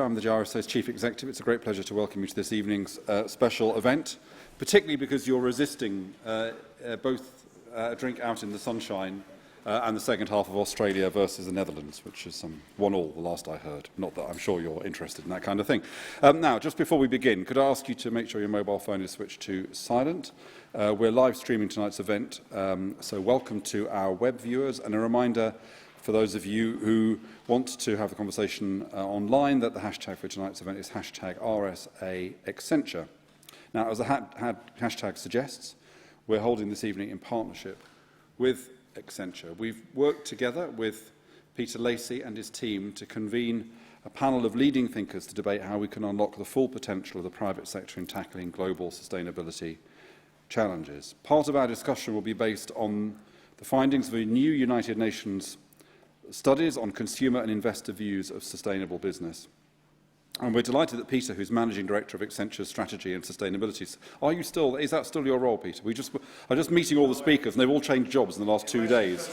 I'm the RSA's Chief Executive. It's a great pleasure to welcome you to this evening's special event, particularly because you're resisting both a drink out in the sunshine and the second half of Australia versus the Netherlands, which is 1-1, the last I heard. Not that I'm sure you're interested in that kind of thing. Now, just before we begin, could I ask you to make sure your mobile phone is switched to silent? We're live streaming tonight's event, so welcome to our web viewers, and a reminder for those of you who want to have a conversation online that the hashtag for tonight's event is hashtag RSA Accenture. Now, as the hashtag suggests, we're holding this evening in partnership with Accenture. We've worked together with Peter Lacy and his team to convene a panel of leading thinkers to debate how we can unlock the full potential of the private sector in tackling global sustainability challenges. Part of our discussion will be based on the findings of a new United Nations studies on consumer and investor views of sustainable business. And we're delighted that Peter, who's Managing Director of Accenture's Strategy and Sustainability, is that still your role, Peter? I'm just meeting all the speakers, and they've all changed jobs in the last 2 days.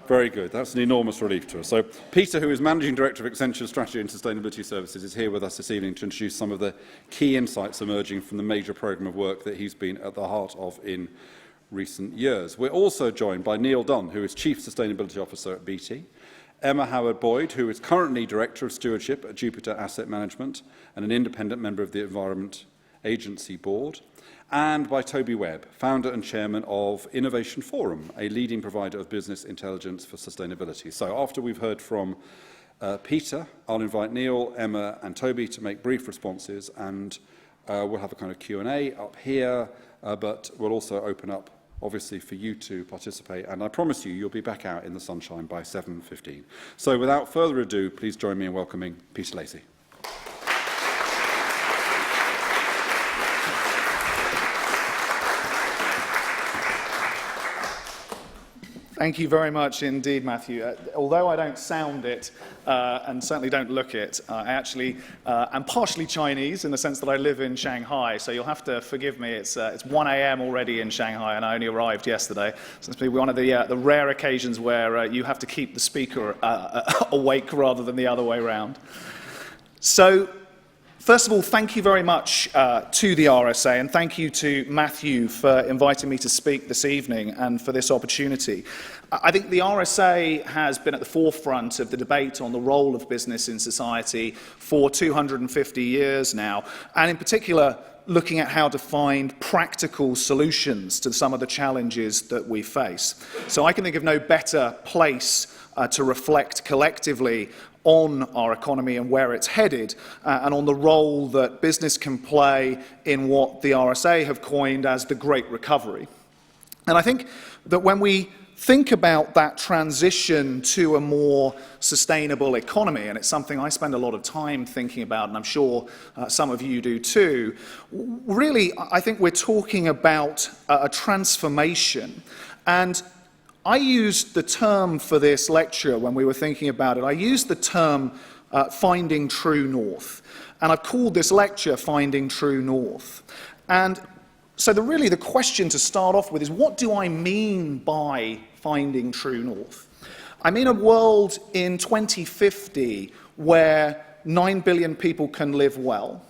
Very good. That's an enormous relief to us. So Peter, who is Managing Director of Accenture's Strategy and Sustainability Services, is here with us this evening to introduce some of the key insights emerging from the major programme of work that he's been at the heart of in recent years. We're also joined by Neil Dunn, who is Chief Sustainability Officer at BT, Emma Howard-Boyd, who is currently Director of Stewardship at Jupiter Asset Management and an independent member of the Environment Agency Board, and by Toby Webb, Founder and Chairman of Innovation Forum, a leading provider of business intelligence for sustainability. So after we've heard from Peter, I'll invite Neil, Emma and Toby to make brief responses, and we'll have a kind of Q&A up here, but we'll also open up obviously for you to participate, and I promise you'll be back out in the sunshine by 7:15. So without further ado, please join me in welcoming Peter Lacy. Thank you very much indeed, Matthew. Although I don't sound it and certainly don't look it, I actually am partially Chinese in the sense that I live in Shanghai, so you'll have to forgive me. It's 1 a.m. already in Shanghai, and I only arrived yesterday. So it's one of the rare occasions where you have to keep the speaker awake rather than the other way around. So, first of all, thank you very much to the RSA, and thank you to Matthew for inviting me to speak this evening and for this opportunity. I think the RSA has been at the forefront of the debate on the role of business in society for 250 years now, and in particular, looking at how to find practical solutions to some of the challenges that we face. So I can think of no better place to reflect collectively on our economy and where it's headed, and on the role that business can play in what the RSA have coined as the Great Recovery. And I think that when we think about that transition to a more sustainable economy, and it's something I spend a lot of time thinking about, and I'm sure some of you do too, really I think we're talking about a transformation. And I used the term for this lecture when we were thinking about it. I used the term Finding True North. And I've called this lecture Finding True North. And so really the question to start off with is, what do I mean by finding true north? I mean a world in 2050 where 9 billion people can live well,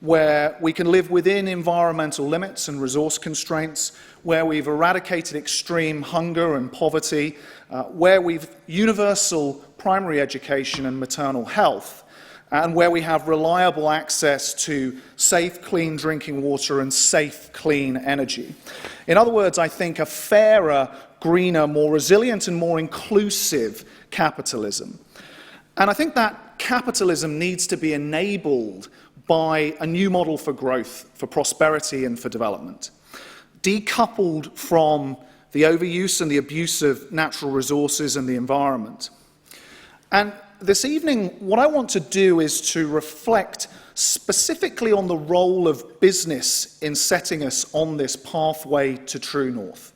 where we can live within environmental limits and resource constraints, where we've eradicated extreme hunger and poverty, where we've universal primary education and maternal health, and where we have reliable access to safe, clean drinking water and safe, clean energy. In other words, I think a fairer, greener, more resilient and more inclusive capitalism. And I think that capitalism needs to be enabled by a new model for growth, for prosperity and for development, decoupled from the overuse and the abuse of natural resources and the environment. And this evening, what I want to do is to reflect specifically on the role of business in setting us on this pathway to true north,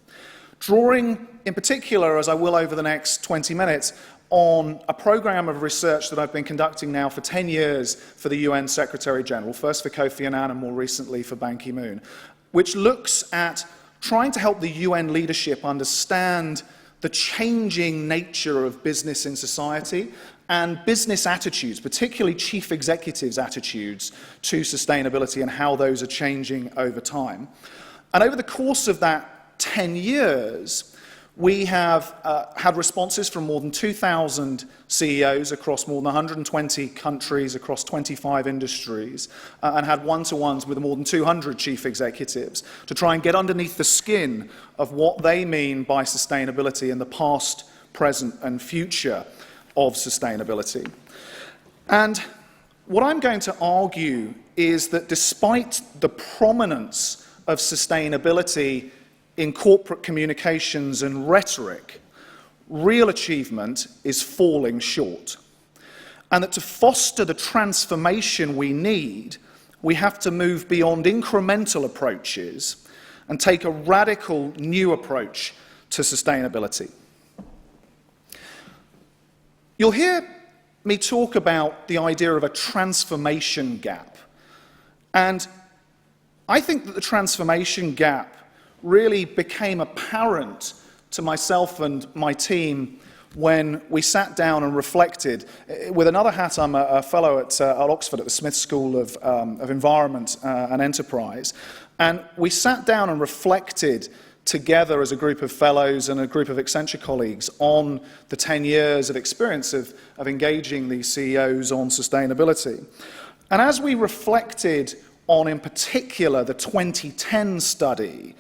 drawing in particular, as I will over the next 20 minutes, on a program of research that I've been conducting now for 10 years for the UN Secretary General, first for Kofi Annan and more recently for Ban Ki-moon, which looks at trying to help the UN leadership understand the changing nature of business in society and business attitudes, particularly chief executives' attitudes to sustainability and how those are changing over time. And over the course of that 10 years, we have had responses from more than 2,000 CEOs across more than 120 countries, across 25 industries, and had one-to-ones with more than 200 chief executives to try and get underneath the skin of what they mean by sustainability in the past, present, and future of sustainability. And what I'm going to argue is that despite the prominence of sustainability in corporate communications and rhetoric, real achievement is falling short. And that to foster the transformation we need, we have to move beyond incremental approaches and take a radical new approach to sustainability. You'll hear me talk about the idea of a transformation gap. And I think that the transformation gap really became apparent to myself and my team when we sat down and reflected. With another hat, I'm a fellow at Oxford at the Smith School of Environment and Enterprise. And we sat down and reflected together as a group of fellows and a group of Accenture colleagues on the 10 years of experience of engaging these CEOs on sustainability. And as we reflected on, in particular, the 2010 study,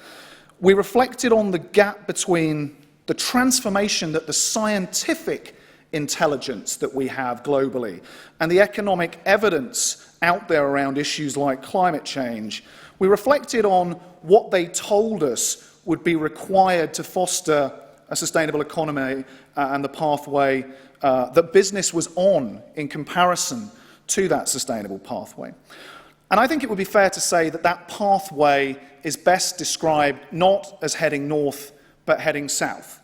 we reflected on the gap between the transformation that the scientific intelligence that we have globally and the economic evidence out there around issues like climate change. We reflected on what they told us would be required to foster a sustainable economy and the pathway that business was on in comparison to that sustainable pathway. And I think it would be fair to say that that pathway is best described not as heading north, but heading south.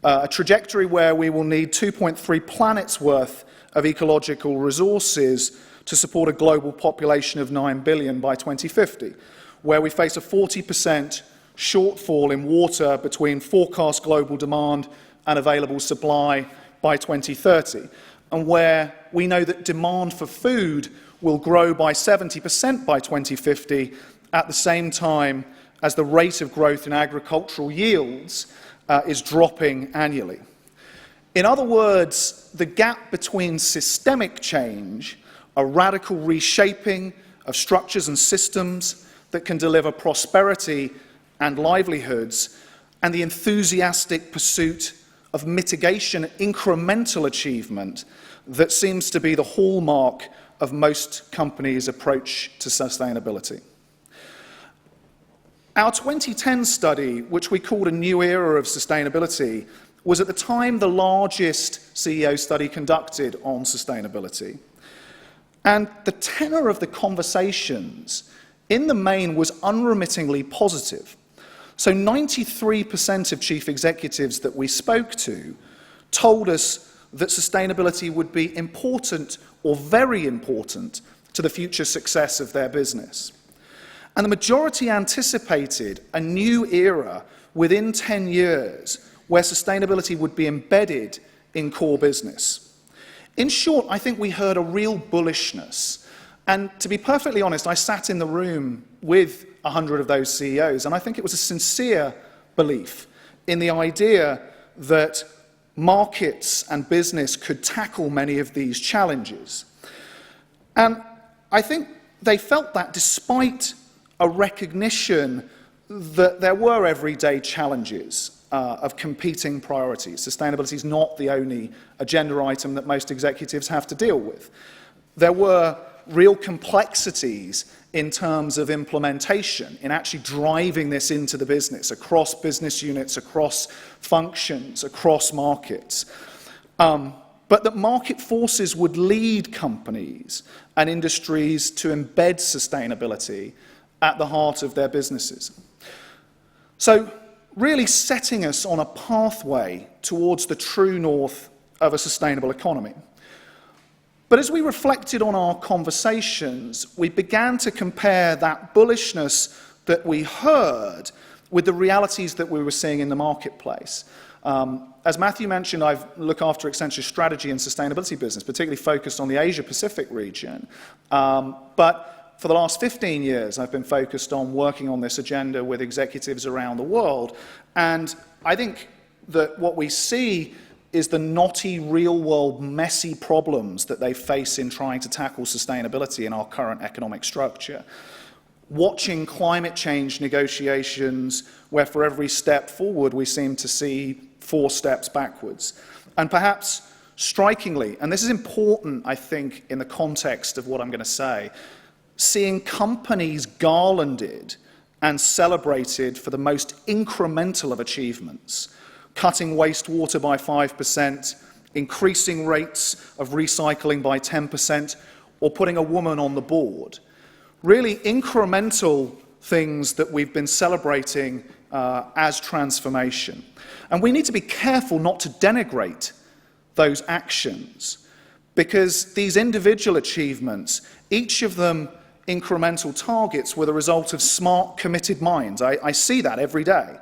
A trajectory where we will need 2.3 planets worth of ecological resources to support a global population of 9 billion by 2050, where we face a 40% shortfall in water between forecast global demand and available supply by 2030, and where we know that demand for food will grow by 70% by 2050 at the same time as the rate of growth in agricultural yields is dropping annually. In other words, the gap between systemic change, a radical reshaping of structures and systems that can deliver prosperity and livelihoods, and the enthusiastic pursuit of mitigation and incremental achievement that seems to be the hallmark of most companies' approach to sustainability. Our 2010 study, which we called A New Era of Sustainability, was at the time the largest CEO study conducted on sustainability. And the tenor of the conversations, in the main, was unremittingly positive. So 93% of chief executives that we spoke to told us that sustainability would be important or very important to the future success of their business. And the majority anticipated a new era within 10 years where sustainability would be embedded in core business. In short, I think we heard a real bullishness. And to be perfectly honest, I sat in the room with 100 of those CEOs, and I think it was a sincere belief in the idea that markets and business could tackle many of these challenges. And I think they felt that despite a recognition that there were everyday challenges of competing priorities. Sustainability is not the only agenda item that most executives have to deal with. There were real complexities in terms of implementation, in actually driving this into the business, across business units, across functions, across markets. But that market forces would lead companies and industries to embed sustainability at the heart of their businesses. So really setting us on a pathway towards the true north of a sustainable economy. But as we reflected on our conversations, we began to compare that bullishness that we heard with the realities that we were seeing in the marketplace. As Matthew mentioned, I look after Accenture's strategy and sustainability business, particularly focused on the Asia-Pacific region. But for the last 15 years, I've been focused on working on this agenda with executives around the world. And I think that what we see is the knotty, real-world, messy problems that they face in trying to tackle sustainability in our current economic structure. Watching climate change negotiations where for every step forward we seem to see 4 steps backwards. And perhaps strikingly, and this is important, I think, in the context of what I'm going to say, seeing companies garlanded and celebrated for the most incremental of achievements, cutting wastewater by 5%, increasing rates of recycling by 10%, or putting a woman on the board. Really incremental things that we've been celebrating as transformation. And we need to be careful not to denigrate those actions, because these individual achievements, each of them incremental targets, were the result of smart, committed minds. I see that every day,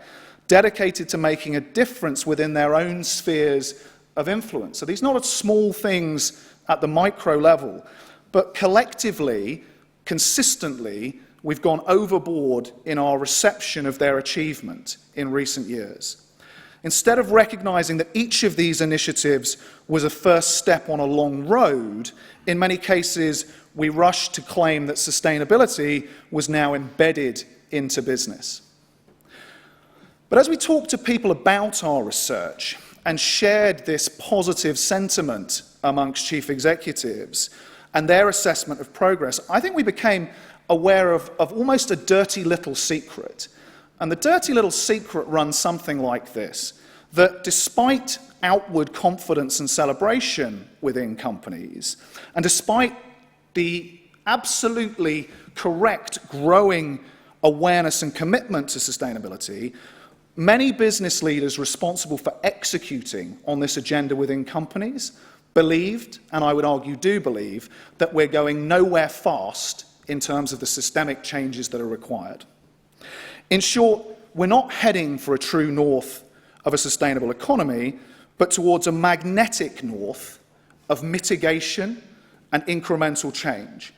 dedicated to making a difference within their own spheres of influence. So these are not small things at the micro level, but collectively, consistently, we've gone overboard in our reception of their achievement in recent years. Instead of recognizing that each of these initiatives was a first step on a long road, in many cases, we rushed to claim that sustainability was now embedded into business. But as we talked to people about our research and shared this positive sentiment amongst chief executives and their assessment of progress, I think we became aware of almost a dirty little secret. And the dirty little secret runs something like this, that despite outward confidence and celebration within companies, and despite the absolutely correct growing awareness and commitment to sustainability, many business leaders responsible for executing on this agenda within companies believed, and I would argue do believe, that we're going nowhere fast in terms of the systemic changes that are required. In short, we're not heading for a true north of a sustainable economy, but towards a magnetic north of mitigation and incremental change.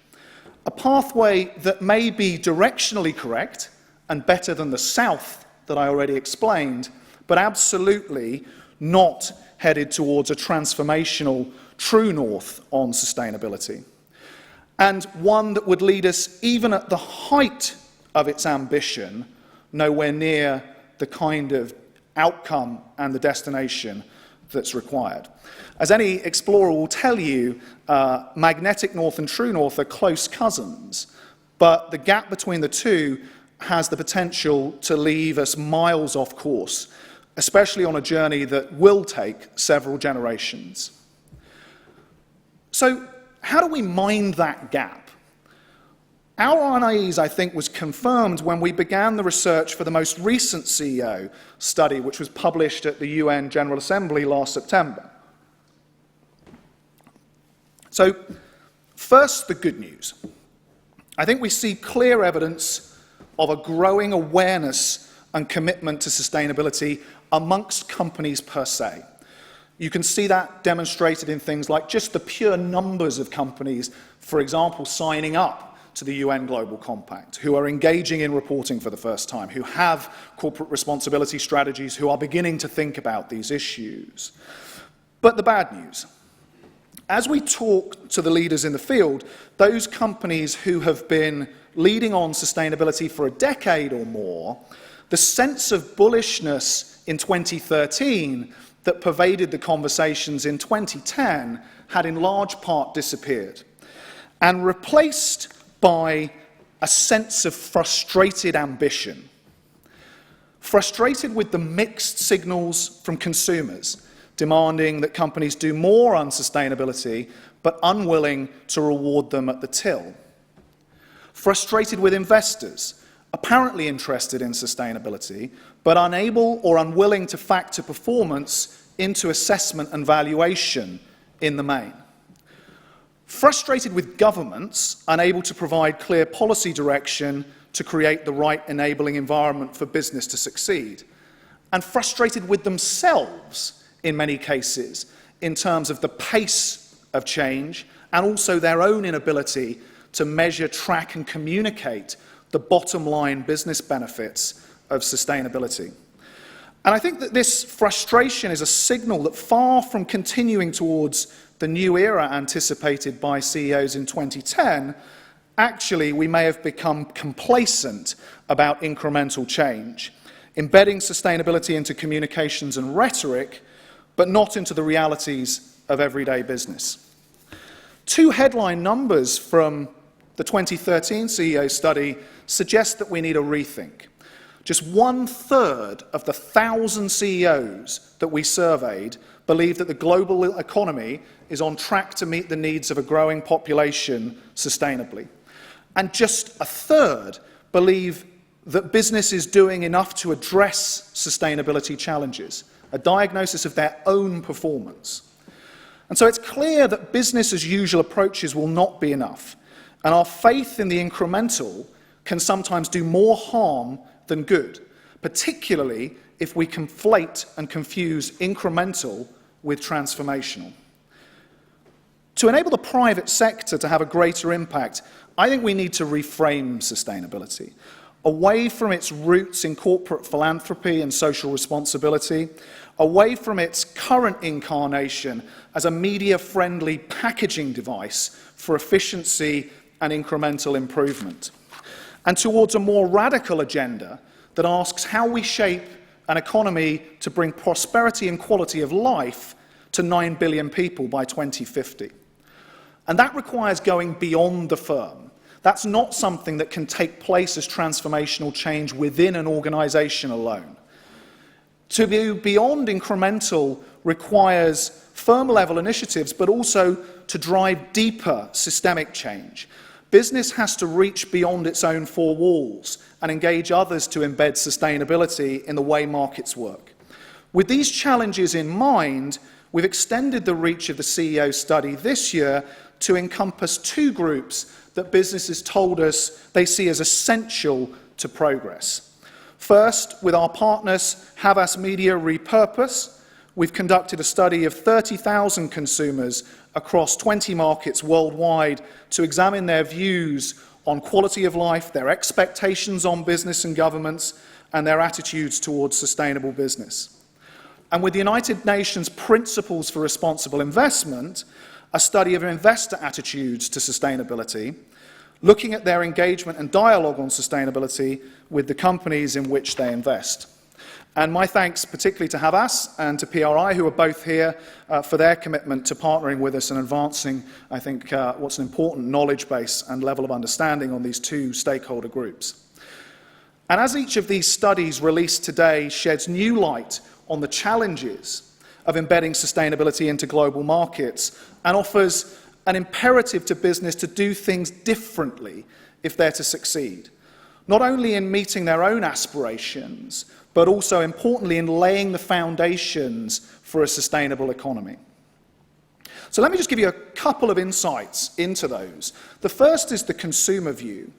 A pathway that may be directionally correct and better than the south that I already explained, but absolutely not headed towards a transformational true north on sustainability. And one that would lead us, even at the height of its ambition, nowhere near the kind of outcome and the destination that's required. As any explorer will tell you, magnetic north and true north are close cousins, but the gap between the two has the potential to leave us miles off course, especially on a journey that will take several generations. So, how do we mind that gap? Our unease, I think, was confirmed when we began the research for the most recent CEO study, which was published at the UN General Assembly last September. So, first, the good news. I think we see clear evidence of a growing awareness and commitment to sustainability amongst companies per se. You can see that demonstrated in things like just the pure numbers of companies, for example, signing up to the UN Global Compact, who are engaging in reporting for the first time, who have corporate responsibility strategies, who are beginning to think about these issues. But the bad news. As we talk to the leaders in the field, those companies who have been leading on sustainability for a decade or more, the sense of bullishness in 2013 that pervaded the conversations in 2010 had in large part disappeared and replaced by a sense of frustrated ambition. Frustrated with the mixed signals from consumers, demanding that companies do more on sustainability, but unwilling to reward them at the till. Frustrated with investors, apparently interested in sustainability, but unable or unwilling to factor performance into assessment and valuation in the main. Frustrated with governments, unable to provide clear policy direction to create the right enabling environment for business to succeed. And frustrated with themselves in many cases in terms of the pace of change and also their own inability to measure, track and communicate the bottom line business benefits of sustainability. And I think that this frustration is a signal that far from continuing towards the new era anticipated by CEOs in 2010, actually we may have become complacent about incremental change, embedding sustainability into communications and rhetoric, but not into the realities of everyday business. Two headline numbers from the 2013 CEO study suggest that we need a rethink. Just 1/3 of the 1,000 CEOs that we surveyed believe that the global economy is on track to meet the needs of a growing population sustainably. And just 1/3 believe that business is doing enough to address sustainability challenges, a diagnosis of their own performance. And so it's clear that business as usual approaches will not be enough, and our faith in the incremental can sometimes do more harm than good, particularly if we conflate and confuse incremental with transformational. To enable the private sector to have a greater impact, I think we need to reframe sustainability away from its roots in corporate philanthropy and social responsibility, away from its current incarnation as a media-friendly packaging device for efficiency and incremental improvement, and towards a more radical agenda that asks how we shape an economy to bring prosperity and quality of life to 9 billion people by 2050. And that requires going beyond the firm. That's not something that can take place as transformational change within an organization alone. To be beyond incremental requires firm-level initiatives, but also to drive deeper systemic change. Business has to reach beyond its own four walls and engage others to embed sustainability in the way markets work. With these challenges in mind, we've extended the reach of the CEO study this year to encompass two groups that businesses told us they see as essential to progress. First, with our partners, Havas Media Repurpose, we've conducted a study of 30,000 consumers across 20 markets worldwide to examine their views on quality of life, their expectations on business and governments, and their attitudes towards sustainable business. And with the United Nations Principles for Responsible Investment, a study of investor attitudes to sustainability, looking at their engagement and dialogue on sustainability with the companies in which they invest. And my thanks particularly to Havas and to PRI, who are both here, for their commitment to partnering with us and advancing, I think, what's an important knowledge base and level of understanding on these two stakeholder groups. And as each of these studies released today sheds new light on the challenges of embedding sustainability into global markets and offers an imperative to business to do things differently if they're to succeed, not only in meeting their own aspirations, but also importantly in laying the foundations for a sustainable economy. So let me just give you a couple of insights into those. The first is the consumer view.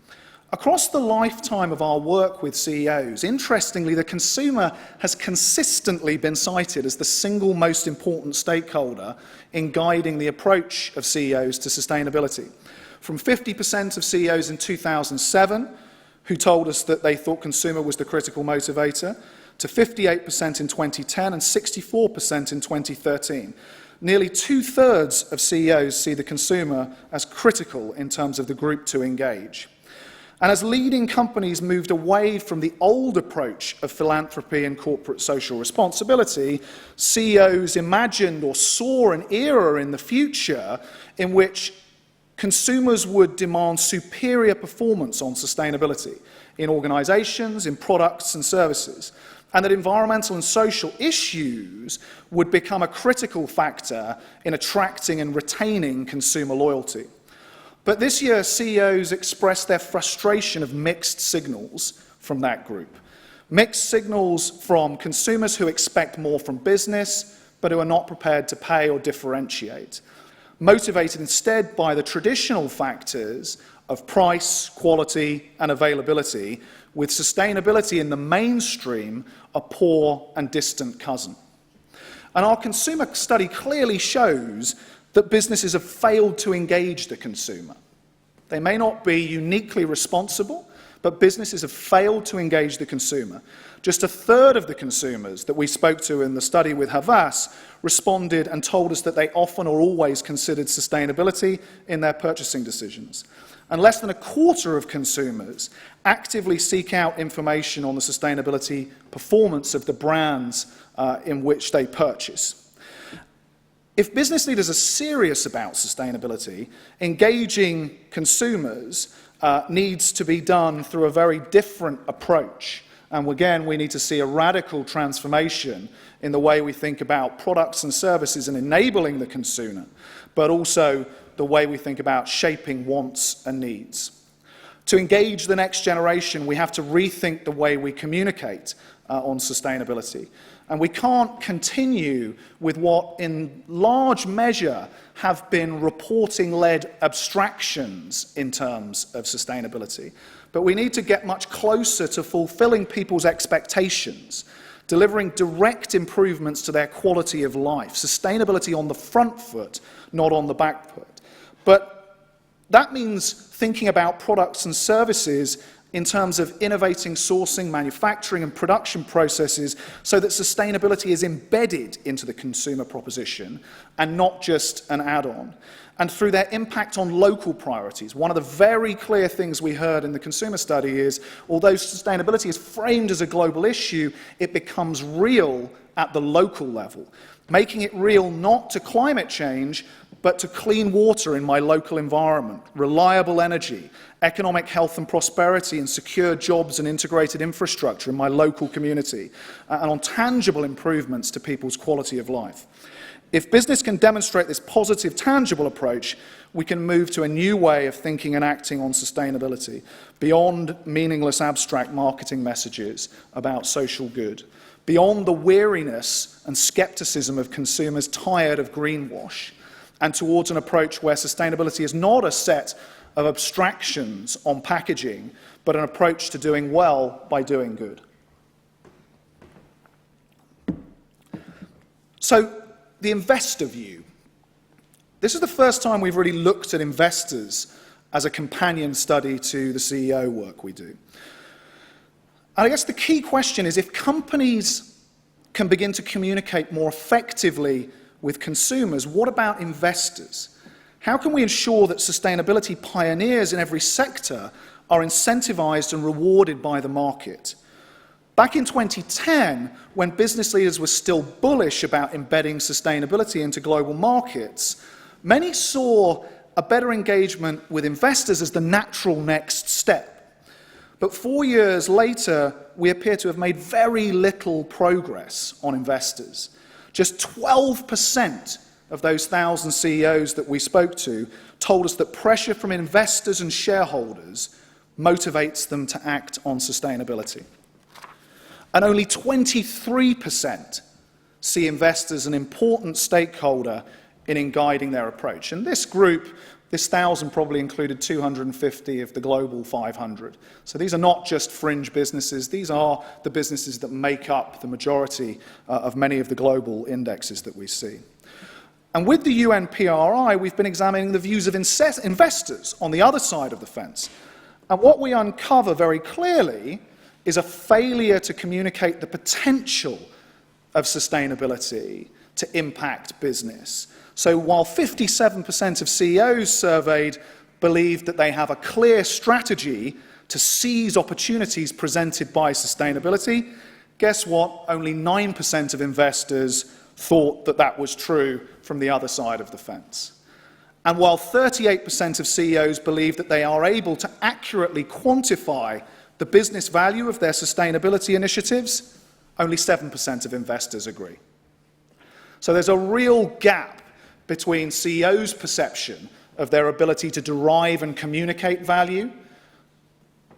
Across the lifetime of our work with CEOs, interestingly, the consumer has consistently been cited as the single most important stakeholder in guiding the approach of CEOs to sustainability. From 50% of CEOs in 2007, who told us that they thought consumer was the critical motivator, to 58% in 2010 and 64% in 2013. Nearly 2/3 of CEOs see the consumer as critical in terms of the group to engage. And as leading companies moved away from the old approach of philanthropy and corporate social responsibility, CEOs imagined or saw an era in the future in which consumers would demand superior performance on sustainability in organizations, in products and services, and that environmental and social issues would become a critical factor in attracting and retaining consumer loyalty. But this year, CEOs expressed their frustration of mixed signals from that group. Mixed signals from consumers who expect more from business, but who are not prepared to pay or differentiate. Motivated instead by the traditional factors of price, quality, and availability, with sustainability in the mainstream a poor and distant cousin. And our consumer study clearly shows that businesses have failed to engage the consumer. They may not be uniquely responsible, but businesses have failed to engage the consumer. Just a third of the consumers that we spoke to in the study with Havas responded and told us that they often or always considered sustainability in their purchasing decisions. And less than a quarter of consumers actively seek out information on the sustainability performance of the brands in which they purchase. If business leaders are serious about sustainability, engaging consumers needs to be done through a very different approach. And again, we need to see a radical transformation in the way we think about products and services and enabling the consumer, but also the way we think about shaping wants and needs. To engage the next generation, we have to rethink the way we communicate on sustainability. And we can't continue with what, in large measure, have been reporting-led abstractions in terms of sustainability. But we need to get much closer to fulfilling people's expectations, delivering direct improvements to their quality of life, sustainability on the front foot, not on the back foot. But that means thinking about products and services in terms of innovating sourcing, manufacturing and production processes so that sustainability is embedded into the consumer proposition and not just an add-on. And through their impact on local priorities. One of the very clear things we heard in the consumer study is, although sustainability is framed as a global issue, it becomes real at the local level, making it real not to climate change, but to clean water in my local environment, reliable energy, economic health and prosperity, and secure jobs and integrated infrastructure in my local community, and on tangible improvements to people's quality of life. If business can demonstrate this positive, tangible approach, we can move to a new way of thinking and acting on sustainability, beyond meaningless abstract marketing messages about social good, beyond the weariness and skepticism of consumers tired of greenwash, and towards an approach where sustainability is not a set of abstractions on packaging, but an approach to doing well by doing good. So, the investor view. This is the first time we've really looked at investors as a companion study to the CEO work we do. And I guess the key question is, if companies can begin to communicate more effectively with consumers, what about investors? How can we ensure that sustainability pioneers in every sector are incentivized and rewarded by the market? Back in 2010, when business leaders were still bullish about embedding sustainability into global markets, many saw a better engagement with investors as the natural next step. But 4 years later, we appear to have made very little progress on investors. Just 12% of those 1,000 CEOs that we spoke to told us that pressure from investors and shareholders motivates them to act on sustainability. And only 23% see investors an important stakeholder in guiding their approach. And this group, this 1,000 probably included 250 of the global 500. So these are not just fringe businesses, these are the businesses that make up the majority of many of the global indexes that we see. And with the UNPRI, we've been examining the views of investors on the other side of the fence. And what we uncover very clearly is a failure to communicate the potential of sustainability to impact business. So while 57% of CEOs surveyed believe that they have a clear strategy to seize opportunities presented by sustainability, guess what? Only 9% of investors thought that that was true from the other side of the fence. And while 38% of CEOs believe that they are able to accurately quantify the business value of their sustainability initiatives, only 7% of investors agree. So there's a real gap between CEOs' perception of their ability to derive and communicate value,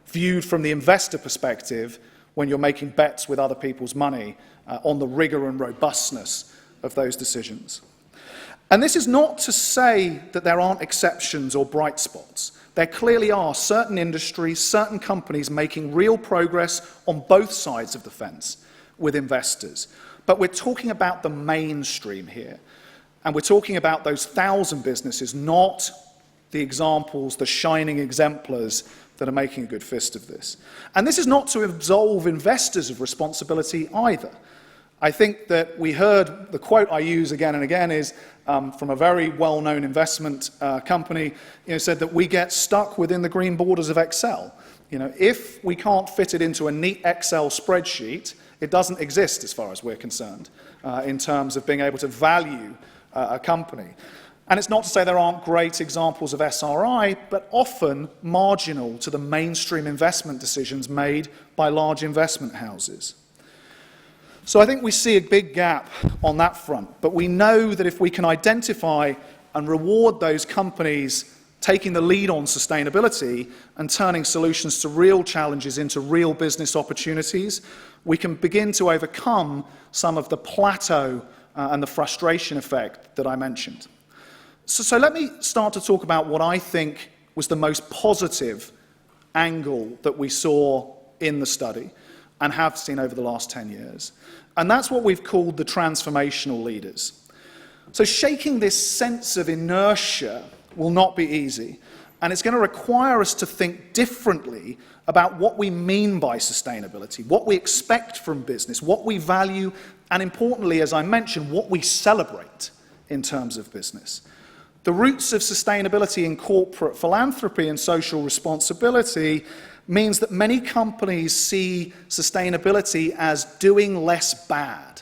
viewed from the investor perspective when you're making bets with other people's money on the rigor and robustness of those decisions. And this is not to say that there aren't exceptions or bright spots. There clearly are certain industries, certain companies making real progress on both sides of the fence with investors. But we're talking about the mainstream here. And we're talking about those 1,000 businesses, not the examples, the shining exemplars that are making a good fist of this. And this is not to absolve investors of responsibility either. I think that we heard, the quote I use again and again is from a very well-known investment company, said that we get stuck within the green borders of Excel. If we can't fit it into a neat Excel spreadsheet, it doesn't exist as far as we're concerned in terms of being able to value a company. And it's not to say there aren't great examples of SRI, but often marginal to the mainstream investment decisions made by large investment houses. So I think we see a big gap on that front, but we know that if we can identify and reward those companies taking the lead on sustainability and turning solutions to real challenges into real business opportunities, we can begin to overcome some of the plateau and the frustration effect that I mentioned. So let me start to talk about what I think was the most positive angle that we saw in the study and have seen over the last 10 years. And that's what we've called the transformational leaders. So shaking this sense of inertia will not be easy, and it's going to require us to think differently about what we mean by sustainability, what we expect from business, what we value, and importantly, as I mentioned, what we celebrate in terms of business. The roots of sustainability in corporate philanthropy and social responsibility means that many companies see sustainability as doing less bad.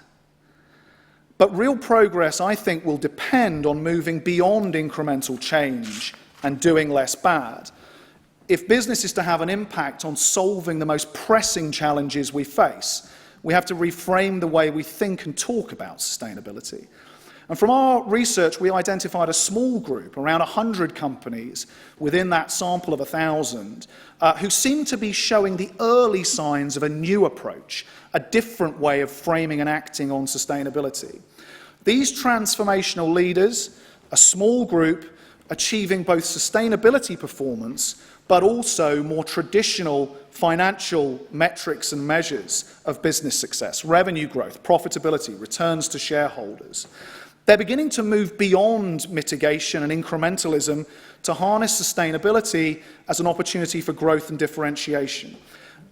But real progress, I think, will depend on moving beyond incremental change and doing less bad. If business is to have an impact on solving the most pressing challenges we face, we have to reframe the way we think and talk about sustainability. And from our research, we identified a small group, around 100 companies, within that sample of 1,000, who seem to be showing the early signs of a new approach, a different way of framing and acting on sustainability. These transformational leaders, a small group, achieving both sustainability performance, but also more traditional financial metrics and measures of business success, revenue growth, profitability, returns to shareholders. They're beginning to move beyond mitigation and incrementalism to harness sustainability as an opportunity for growth and differentiation,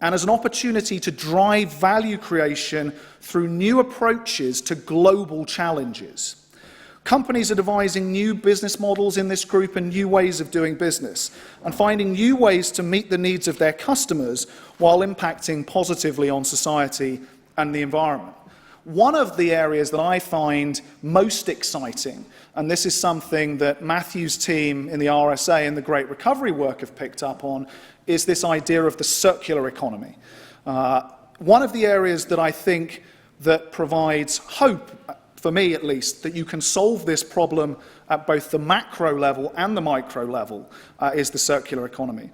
and as an opportunity to drive value creation through new approaches to global challenges. Companies are devising new business models in this group and new ways of doing business, and finding new ways to meet the needs of their customers while impacting positively on society and the environment. One of the areas that I find most exciting, and this is something that Matthew's team in the RSA and the Great Recovery work have picked up on, is this idea of the circular economy. One of the areas that I think that provides hope, for me at least, that you can solve this problem at both the macro level and the micro level is the circular economy.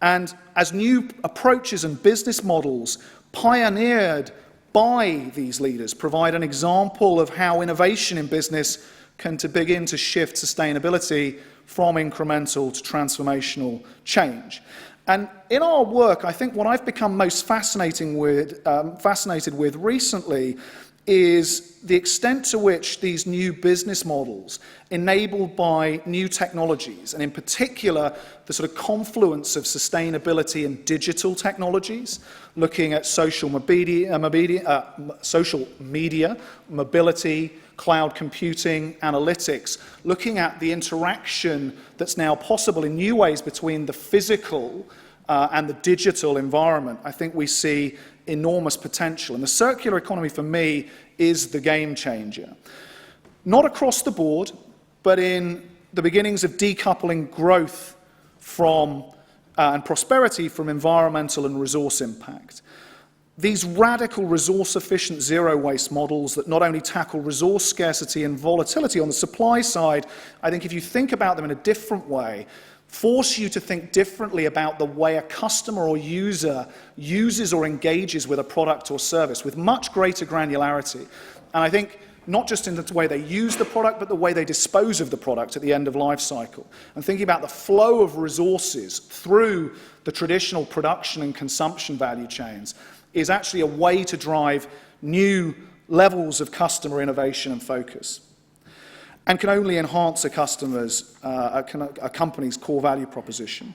And as new approaches and business models pioneered by these leaders provide an example of how innovation in business can begin to shift sustainability from incremental to transformational change. And in our work, I think what I've become most fascinated with recently is the extent to which these new business models, enabled by new technologies, and in particular the sort of confluence of sustainability and digital technologies, looking at social media, mobility, cloud computing, analytics, looking at the interaction that's now possible in new ways between the physical and the digital environment, I think we see enormous potential. And the circular economy, for me, is the game changer. Not across the board, but in the beginnings of decoupling growth from and prosperity from environmental and resource impact. These radical resource-efficient zero-waste models that not only tackle resource scarcity and volatility on the supply side, I think if you think about them in a different way, force you to think differently about the way a customer or user uses or engages with a product or service with much greater granularity. And I think not just in the way they use the product, but the way they dispose of the product at the end of life cycle. And thinking about the flow of resources through the traditional production and consumption value chains is actually a way to drive new levels of customer innovation and focus, and can only enhance a company's core value proposition.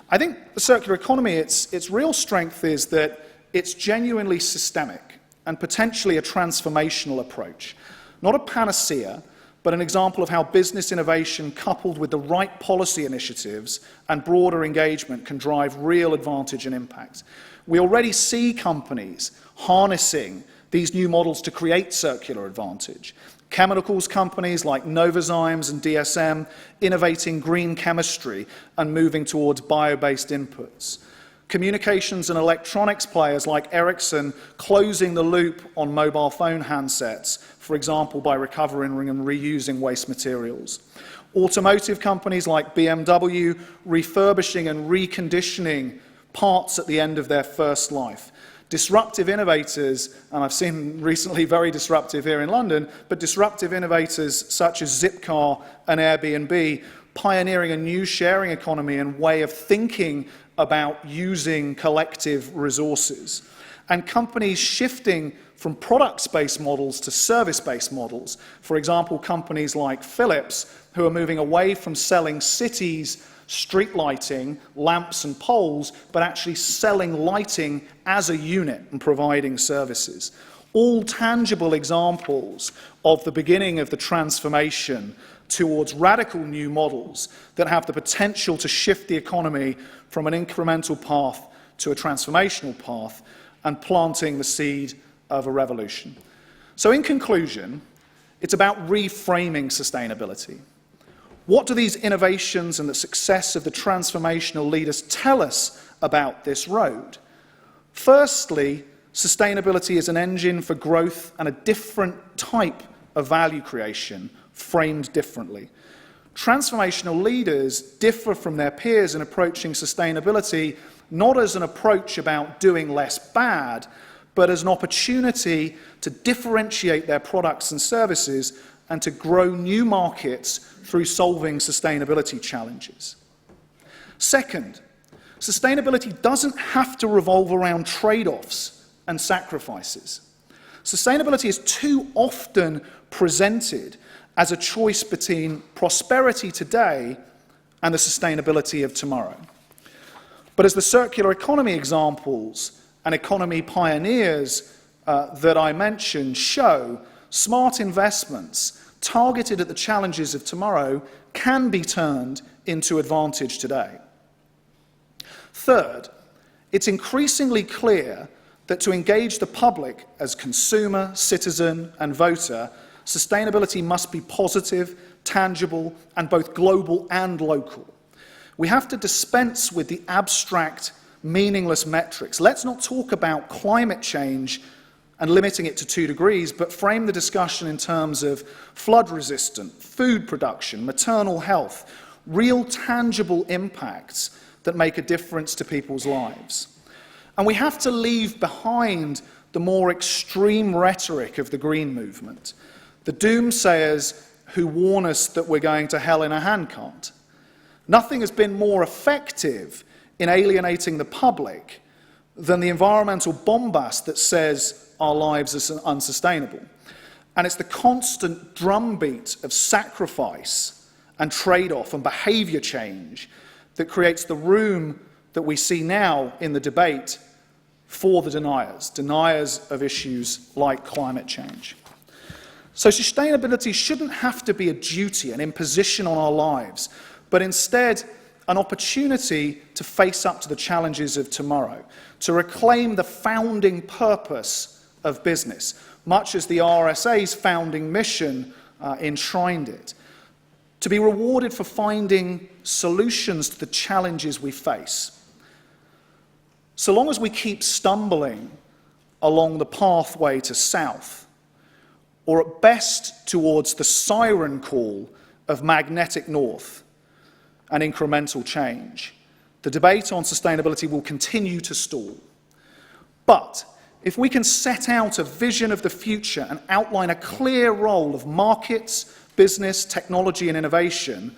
I think the circular economy, its real strength is that it's genuinely systemic and potentially a transformational approach. Not a panacea, but an example of how business innovation coupled with the right policy initiatives and broader engagement can drive real advantage and impact. We already see companies harnessing these new models to create circular advantage. Chemicals companies like Novozymes and DSM innovating green chemistry and moving towards bio-based inputs. Communications and electronics players like Ericsson closing the loop on mobile phone handsets, for example, by recovering and reusing waste materials. Automotive companies like BMW refurbishing and reconditioning parts at the end of their first life. Disruptive innovators, and I've seen recently very disruptive here in London, but disruptive innovators such as Zipcar and Airbnb pioneering a new sharing economy and way of thinking about using collective resources. And companies shifting from products-based models to service-based models. For example, companies like Philips, who are moving away from selling cities street lighting, lamps and poles, but actually selling lighting as a unit and providing services. All tangible examples of the beginning of the transformation towards radical new models that have the potential to shift the economy from an incremental path to a transformational path and planting the seed of a revolution. So in conclusion, it's about reframing sustainability. What do these innovations and the success of the transformational leaders tell us about this road? Firstly, sustainability is an engine for growth and a different type of value creation, framed differently. Transformational leaders differ from their peers in approaching sustainability not as an approach about doing less bad, but as an opportunity to differentiate their products and services and to grow new markets through solving sustainability challenges. Second, sustainability doesn't have to revolve around trade-offs and sacrifices. Sustainability is too often presented as a choice between prosperity today and the sustainability of tomorrow. But as the circular economy examples and economy pioneers that I mentioned show, smart investments targeted at the challenges of tomorrow can be turned into advantage today. Third, it's increasingly clear that to engage the public as consumer, citizen, and voter, sustainability must be positive, tangible, and both global and local. We have to dispense with the abstract, meaningless metrics. Let's not talk about climate change and limiting it to 2 degrees, but frame the discussion in terms of flood-resistant, food production, maternal health, real tangible impacts that make a difference to people's lives. And we have to leave behind the more extreme rhetoric of the green movement, the doomsayers who warn us that we're going to hell in a handcart. Nothing has been more effective in alienating the public than the environmental bombast that says our lives are unsustainable. And it's the constant drumbeat of sacrifice and trade-off and behaviour change that creates the room that we see now in the debate for the deniers of issues like climate change. So sustainability shouldn't have to be a duty, an imposition on our lives, but instead an opportunity to face up to the challenges of tomorrow, to reclaim the founding purpose of business, much as the RSA's founding mission enshrined it, to be rewarded for finding solutions to the challenges we face. So long as we keep stumbling along the pathway to south, or at best towards the siren call of magnetic north and incremental change, the debate on sustainability will continue to stall. But if we can set out a vision of the future and outline a clear role of markets, business, technology, and innovation,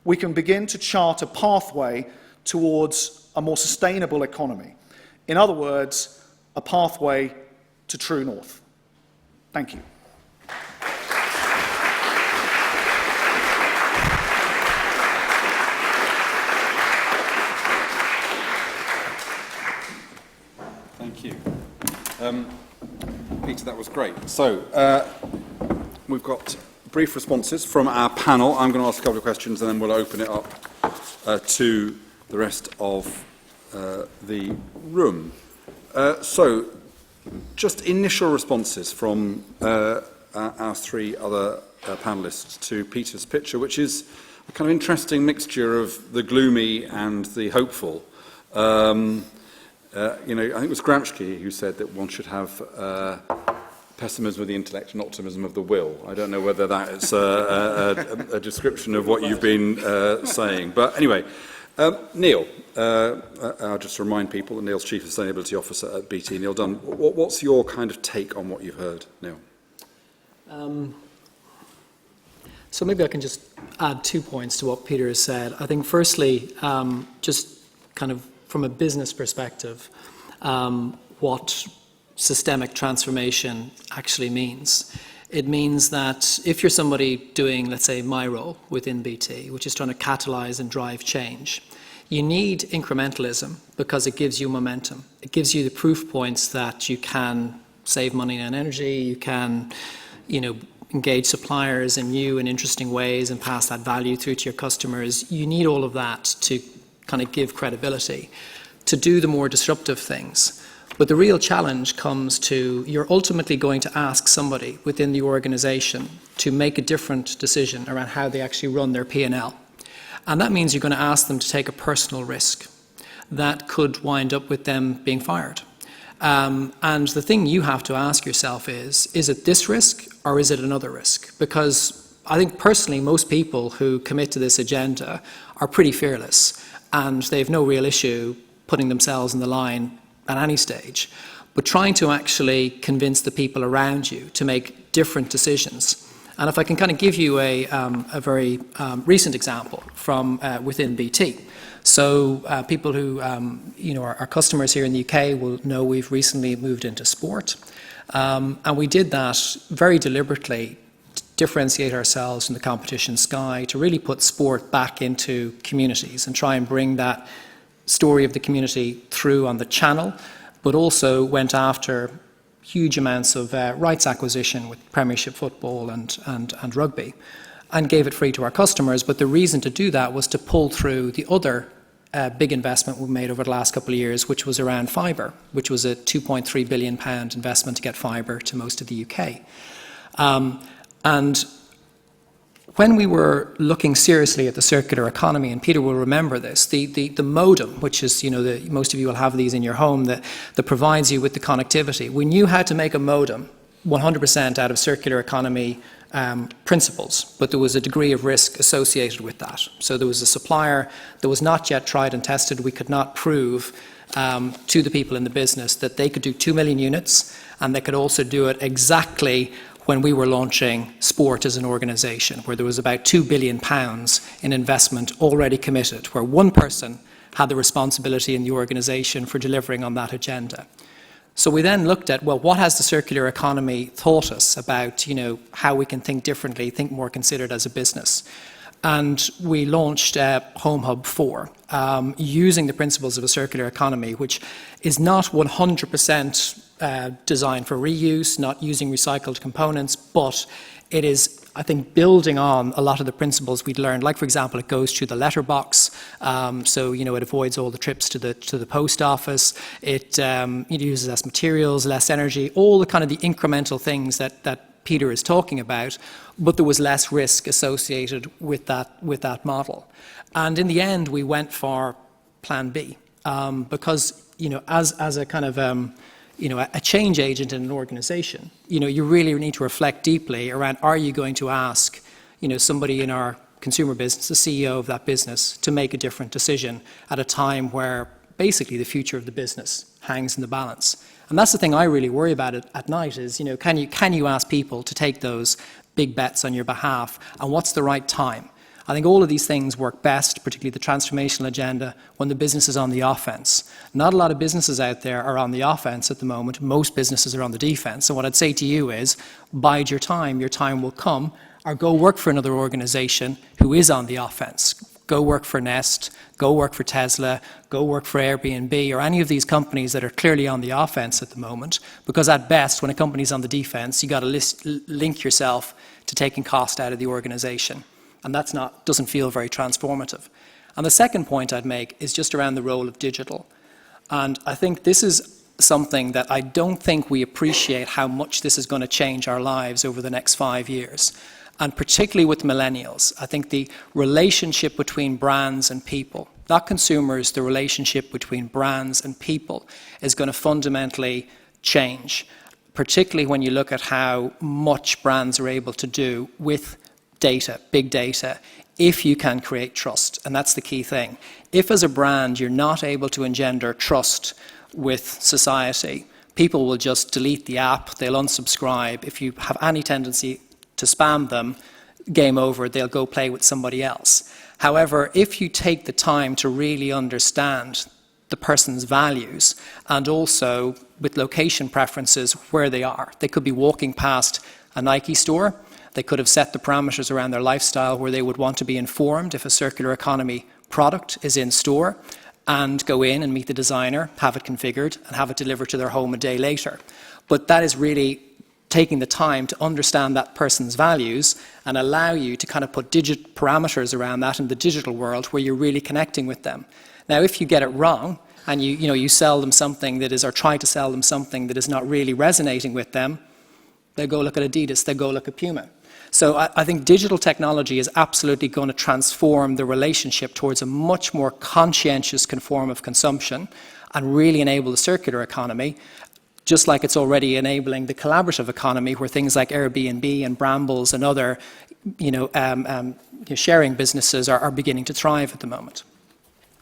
we can begin to chart a pathway towards a more sustainable economy. In other words, a pathway to true north. Thank you. Thank you. Peter, that was great. So, we've got brief responses from our panel. I'm going to ask a couple of questions and then we'll open it up to the rest of the room. So, just initial responses from our three other panellists to Peter's picture, which is a kind of interesting mixture of the gloomy and the hopeful. I think it was Gramsci who said that one should have pessimism of the intellect and optimism of the will. I don't know whether that is a description of what you've been saying. But anyway, Neil, I'll just remind people that Neil's Chief Sustainability Officer at BT. Neil Dunn, what's your kind of take on what you've heard, Neil? So maybe I can just add 2 points to what Peter has said. I think firstly, just kind of from a business perspective, what systemic transformation actually means. It means that if you're somebody doing, let's say, my role within BT, which is trying to catalyse and drive change, you need incrementalism because it gives you momentum. It gives you the proof points that you can save money and energy, you can, engage suppliers in new and interesting ways and pass that value through to your customers. You need all of that to kind of give credibility to do the more disruptive things. But the real challenge comes to you're ultimately going to ask somebody within the organisation to make a different decision around how they actually run their P&L. And that means you're going to ask them to take a personal risk that could wind up with them being fired. And the thing you have to ask yourself is it this risk or is it another risk? Because I think personally most people who commit to this agenda are pretty fearless and they have no real issue putting themselves in the line at any stage. But trying to actually convince the people around you to make different decisions. And if I can kind of give you a very recent example from within BT. So people who are customers here in the UK will know we've recently moved into sport. And we did that very deliberately to differentiate ourselves from the competition sky, to really put sport back into communities and try and bring that story of the community through on the channel, but also went after huge amounts of rights acquisition with Premiership football and rugby, and gave it free to our customers. But the reason to do that was to pull through the other big investment we made over the last couple of years, which was around fibre, which was a £2.3 billion investment to get fibre to most of the UK. And when we were looking seriously at the circular economy, and Peter will remember this, the modem, which is, most of you will have these in your home, that provides you with the connectivity. We knew how to make a modem 100% out of circular economy principles, but there was a degree of risk associated with that. So there was a supplier that was not yet tried and tested. We could not prove to the people in the business that they could do 2 million units, and they could also do it exactly when we were launching sport as an organisation, where there was about £2 billion in investment already committed, where one person had the responsibility in the organisation for delivering on that agenda. So we then looked at, well, what has the circular economy taught us about, how we can think differently, think more considered as a business? And we launched Home Hub 4, using the principles of a circular economy, which is not 100% designed for reuse, not using recycled components, but it is, I think, building on a lot of the principles we'd learned. Like, for example, it goes through the letterbox, so it avoids all the trips to the post office. It uses less materials, less energy, all the kind of the incremental things that Peter is talking about, but there was less risk associated with that model. And in the end, we went for Plan B, because as a kind of a change agent in an organisation, you really need to reflect deeply around: are you going to ask somebody in our consumer business, the CEO of that business, to make a different decision at a time where basically the future of the business hangs in the balance? And that's the thing I really worry about at night is, can you ask people to take those big bets on your behalf, and what's the right time? I think all of these things work best, particularly the transformational agenda, when the business is on the offense. Not a lot of businesses out there are on the offense at the moment. Most businesses are on the defense. So what I'd say to you is, bide your time will come, or go work for another organization who is on the offense. Go work for Nest, go work for Tesla, go work for Airbnb, or any of these companies that are clearly on the offense at the moment, because at best, when a company's on the defense, you got to link yourself to taking cost out of the organization. And doesn't feel very transformative. And the second point I'd make is just around the role of digital. And I think this is something that I don't think we appreciate how much this is going to change our lives over the next 5 years. And particularly with millennials, I think the relationship between brands and people, not consumers, the relationship between brands and people is going to fundamentally change, particularly when you look at how much brands are able to do with data, big data, if you can create trust. And that's the key thing. If as a brand you're not able to engender trust with society, people will just delete the app, they'll unsubscribe. If you have any tendency to spam them, game over, they'll go play with somebody else. However, if you take the time to really understand the person's values and also with location preferences where they are, they could be walking past a Nike store. They could have set the parameters around their lifestyle where they would want to be informed if a circular economy product is in store, and go in and meet the designer, have it configured, and have it delivered to their home a day later. But that is really taking the time to understand that person's values and allow you to kind of put parameters around that in the digital world where you're really connecting with them. Now, if you get it wrong and you sell them something that is, or try to sell them something that is not really resonating with them, they'll go look at Adidas, they'll go look at Puma. So I think digital technology is absolutely going to transform the relationship towards a much more conscientious form of consumption and really enable the circular economy, just like it's already enabling the collaborative economy where things like Airbnb and Brambles and other sharing businesses are beginning to thrive at the moment.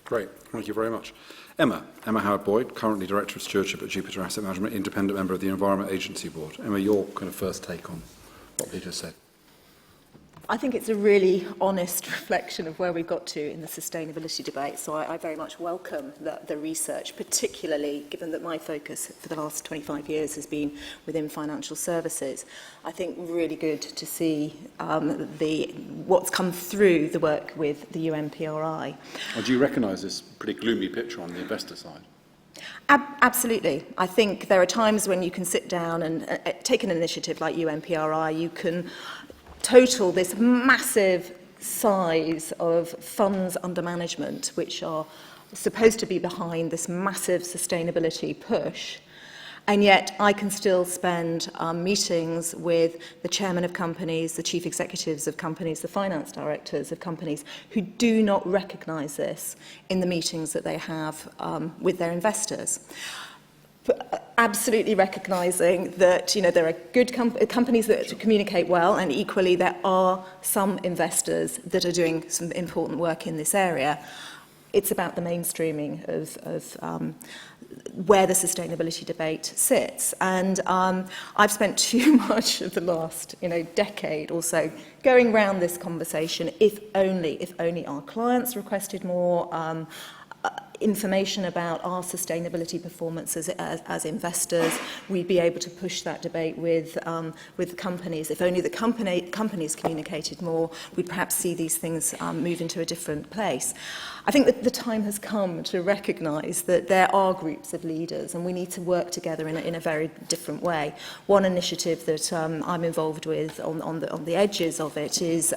Great, thank you very much. Emma Howard-Boyd, currently Director of Stewardship at Jupiter Asset Management, independent member of the Environment Agency Board. Emma, your kind of first take on what Peter said. I think it's a really honest reflection of where we've got to in the sustainability debate, so I very much welcome the research, particularly given that my focus for the last 25 years has been within financial services. I think really good to see what's come through the work with the UNPRI. Well, do you recognise this pretty gloomy picture on the investor side? Absolutely. I think there are times when you can sit down and take an initiative like UNPRI, you can total this massive size of funds under management, which are supposed to be behind this massive sustainability push. And yet I can still spend meetings with the chairman of companies, the chief executives of companies, the finance directors of companies who do not recognise this in the meetings that they have with their investors. Absolutely recognising that there are good companies that communicate well, and equally there are some investors that are doing some important work in this area. It's about the mainstreaming of where the sustainability debate sits. And I've spent too much of the last decade or so going around this conversation. If only our clients requested more information about our sustainability performance as investors, we'd be able to push that debate with companies. If only the companies communicated more, we'd perhaps see these things move into a different place. I think that the time has come to recognise that there are groups of leaders and we need to work together in a very different way. One initiative that I'm involved with on the edges of it is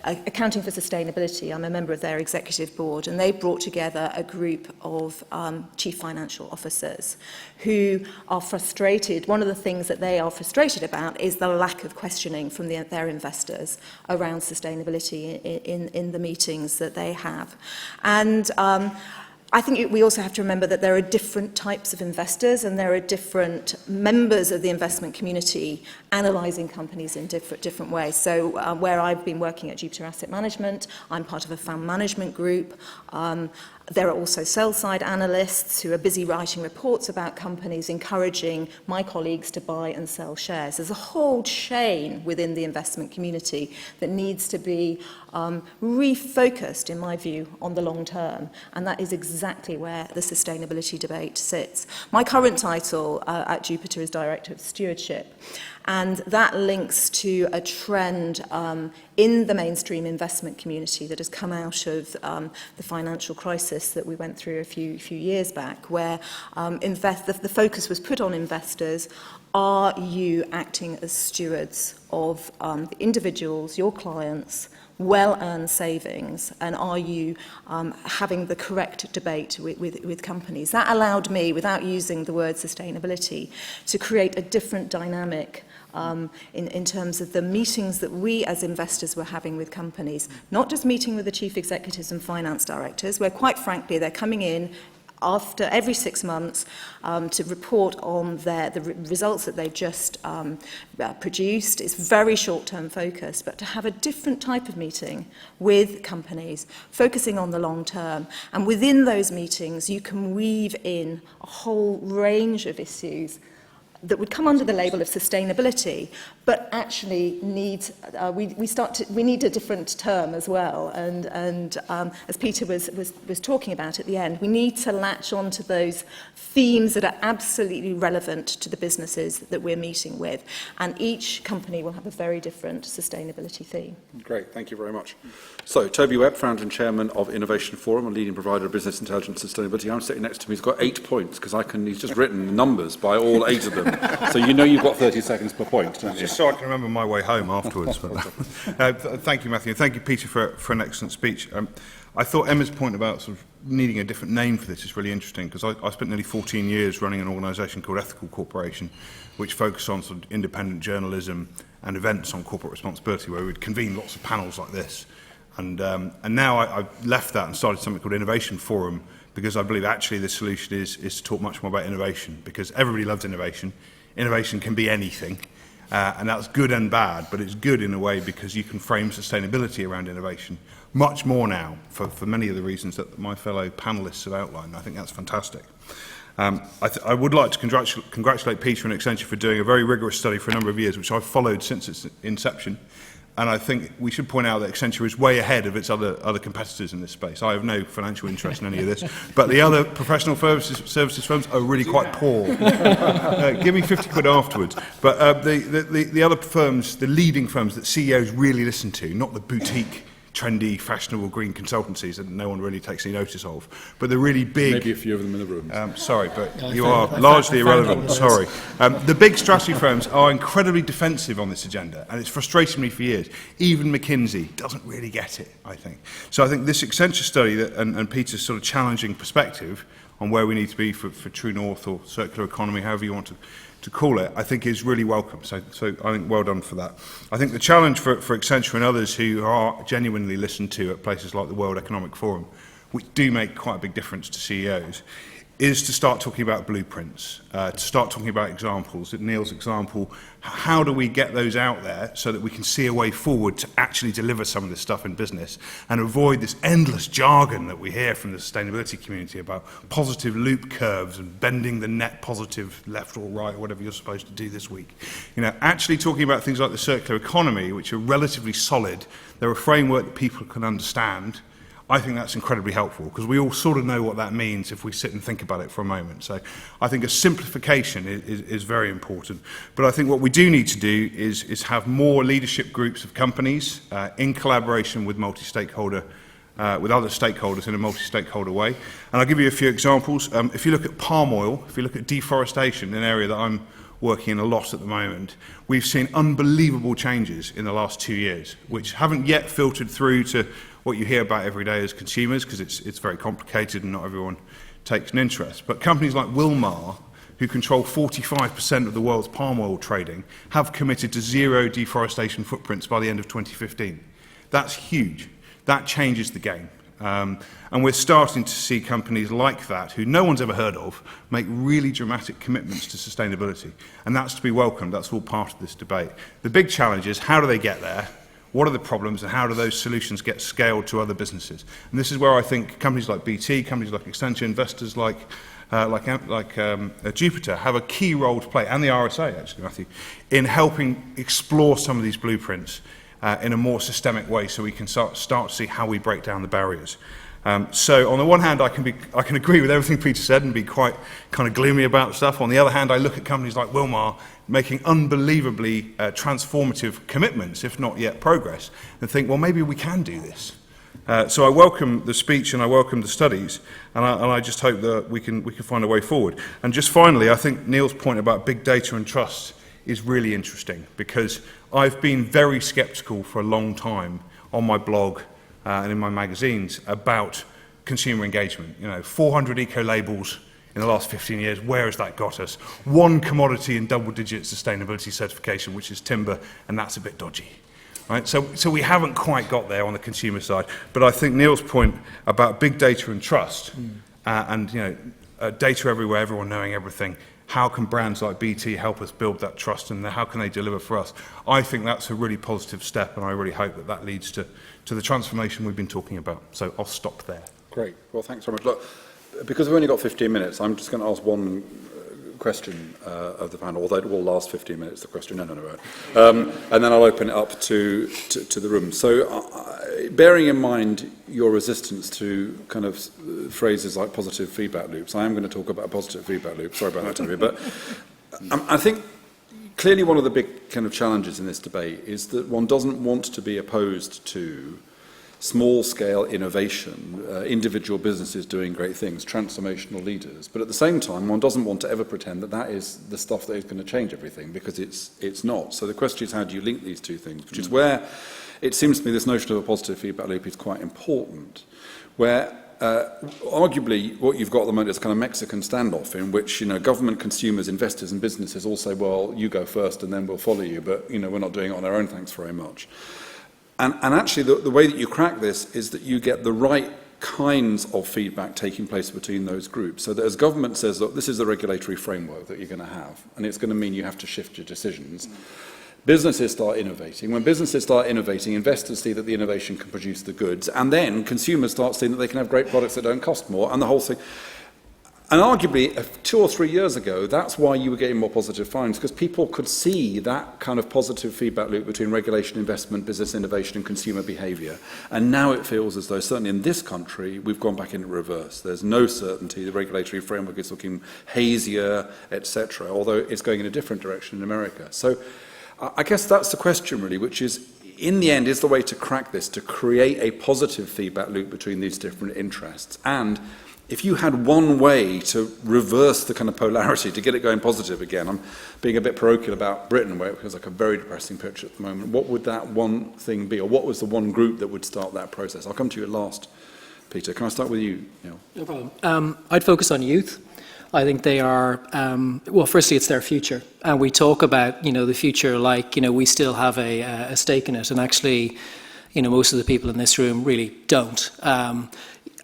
Accounting for Sustainability. I'm a member of their executive board, and they brought together a group of chief financial officers who are frustrated. One of the things that they are frustrated about is the lack of questioning from their investors around sustainability in the meetings that they have. And I think we also have to remember that there are different types of investors and there are different members of the investment community analysing companies in different ways. So where I've been working at Jupiter Asset Management, I'm part of a fund management group. There are also sell-side analysts who are busy writing reports about companies, encouraging my colleagues to buy and sell shares. There's a whole chain within the investment community that needs to be refocused, in my view, on the long term. And that is exactly where the sustainability debate sits. My current title at Jupiter is Director of Stewardship. And that links to a trend in the mainstream investment community that has come out of the financial crisis that we went through a few years back, where the focus was put on investors. Are you acting as stewards of the individuals, your clients, well-earned savings, and are you having the correct debate with companies? That allowed me, without using the word sustainability, to create a different dynamic in terms of the meetings that we as investors were having with companies, not just meeting with the chief executives and finance directors, where quite frankly they're coming in after every 6 months to report on the results that they've just produced. It's very short-term focused, but to have a different type of meeting with companies, focusing on the long term. And within those meetings, you can weave in a whole range of issues that would come under the label of sustainability, but actually need we need a different term as well. And as Peter was talking about at the end, we need to latch on to those themes that are absolutely relevant to the businesses that we're meeting with. And each company will have a very different sustainability theme. Great, thank you very much. So, Toby Webb, founder and chairman of Innovation Forum, a leading provider of business intelligence and sustainability. I'm sitting next to him. He's got 8 points because he's just written numbers by all 8 of them. So you know you've got 30 seconds per point, don't you? Just so I can remember my way home afterwards. But, thank you, Matthew. Thank you, Peter, for an excellent speech. I thought Emma's point about sort of needing a different name for this is really interesting, because I spent nearly 14 years running an organisation called Ethical Corporation, which focused on sort of independent journalism and events on corporate responsibility, where we would convene lots of panels like this. And now I've left that and started something called Innovation Forum, because I believe actually the solution is to talk much more about innovation, because everybody loves innovation. Innovation can be anything, and that's good and bad, but it's good in a way because you can frame sustainability around innovation much more now for many of the reasons that my fellow panellists have outlined. I think that's fantastic. I would like to congratulate Peter and Accenture for doing a very rigorous study for a number of years, which I've followed since its inception. And I think we should point out that Accenture is way ahead of its other competitors in this space. I have no financial interest in any of this, but the other professional services firms are really quite poor. Give me 50 quid afterwards. But the other firms, the leading firms that CEOs really listen to, not the boutique, trendy, fashionable green consultancies that no one really takes any notice of, but the really big... Maybe a few of them in the room. Sorry, but you are largely irrelevant. Sorry. The big strategy firms are incredibly defensive on this agenda, and it's frustrated me for years. Even McKinsey doesn't really get it, I think. So I think this Accenture study and Peter's sort of challenging perspective on where we need to be for True North or circular economy, however you want to call it, I think is really welcome. So I think well done for that. I think the challenge for Accenture and others who are genuinely listened to at places like the World Economic Forum, which do make quite a big difference to CEOs, is to start talking about blueprints, to start talking about examples. At Neil's example, how do we get those out there so that we can see a way forward to actually deliver some of this stuff in business and avoid this endless jargon that we hear from the sustainability community about positive loop curves and bending the net positive left or right or whatever you're supposed to do this week. You know, actually talking about things like the circular economy, which are relatively solid, they're a framework that people can understand. I think that's incredibly helpful because we all sort of know what that means if we sit and think about it for a moment. So I think a simplification is very important. But I think what we do need to do is have more leadership groups of companies in collaboration with multi-stakeholder, with other stakeholders in a multi-stakeholder way. And I'll give you a few examples. If you look at palm oil, if you look at deforestation, an area that I'm working in a lot at the moment, we've seen unbelievable changes in the last 2 years, which haven't yet filtered through to what you hear about every day as consumers, because it's very complicated and not everyone takes an interest. But companies like Wilmar, who control 45% of the world's palm oil trading, have committed to zero deforestation footprints by the end of 2015. That's huge. That changes the game. And we're starting to see companies like that, who no one's ever heard of, make really dramatic commitments to sustainability. And that's to be welcomed. That's all part of this debate. The big challenge is, how do they get there what are the problems, and how do those solutions get scaled to other businesses? And this is where I think companies like BT, companies like Accenture, investors like Jupiter have a key role to play, and the RSA actually, Matthew, in helping explore some of these blueprints in a more systemic way, so we can start to see how we break down the barriers. So on the one hand, I can agree with everything Peter said and be quite kind of gloomy about stuff. On the other hand, I look at companies like Wilmar making unbelievably transformative commitments, if not yet progress, and think, well, maybe we can do this. So I welcome the speech and I welcome the studies, and I just hope that we can find a way forward. And just finally, I think Neil's point about big data and trust is really interesting, because I've been very sceptical for a long time on my blog and in my magazines about consumer engagement. 400 eco-labels in the last 15 years, where has that got us? One commodity in double-digit sustainability certification, which is timber, and that's a bit dodgy. Right? So we haven't quite got there on the consumer side, but I think Neil's point about big data and trust, and data everywhere, everyone knowing everything, how can brands like BT help us build that trust, and how can they deliver for us? I think that's a really positive step, and I really hope that leads to the transformation we've been talking about. So I'll stop there. Great. Well, thanks very much. Look, because we've only got 15 minutes, I'm just going to ask one question of the panel, although it will last 15 minutes, the question. No. And then I'll open it up to the room. So bearing in mind your resistance to kind of phrases like positive feedback loops, I am going to talk about a positive feedback loop. Sorry about that, Toby. But I think clearly one of the big kind of challenges in this debate is that one doesn't want to be opposed to small-scale innovation, individual businesses doing great things, transformational leaders. But at the same time, one doesn't want to ever pretend that that is the stuff that is going to change everything, because it's not. So the question is, how do you link these two things? Which is where it seems to me this notion of a positive feedback loop is quite important, where arguably what you've got at the moment is kind of Mexican standoff in which, government, consumers, investors and businesses all say, well, you go first and then we'll follow you, but, we're not doing it on our own, thanks very much. And actually, the way that you crack this is that you get the right kinds of feedback taking place between those groups. So that as government says, look, this is the regulatory framework that you're going to have, and it's going to mean you have to shift your decisions. Businesses start innovating. When businesses start innovating, investors see that the innovation can produce the goods, and then consumers start seeing that they can have great products that don't cost more, and the whole thing. And arguably, 2 or 3 years ago, that's why you were getting more positive findings, because people could see that kind of positive feedback loop between regulation, investment, business innovation, and consumer behaviour. And now it feels as though, certainly in this country, we've gone back into reverse. There's no certainty. The regulatory framework is looking hazier, etc., although it's going in a different direction in America. So I guess that's the question, really, which is, in the end, is the way to crack this, to create a positive feedback loop between these different interests. And if you had one way to reverse the kind of polarity, to get it going positive again, I'm being a bit parochial about Britain, where it feels like a very depressing picture at the moment, what would that one thing be, or what was the one group that would start that process? I'll come to you at last, Peter. Can I start with you, Neil? No problem. I'd focus on youth. I think they are, well, firstly, it's their future. And we talk about, the future like, we still have a stake in it. And actually, most of the people in this room really don't.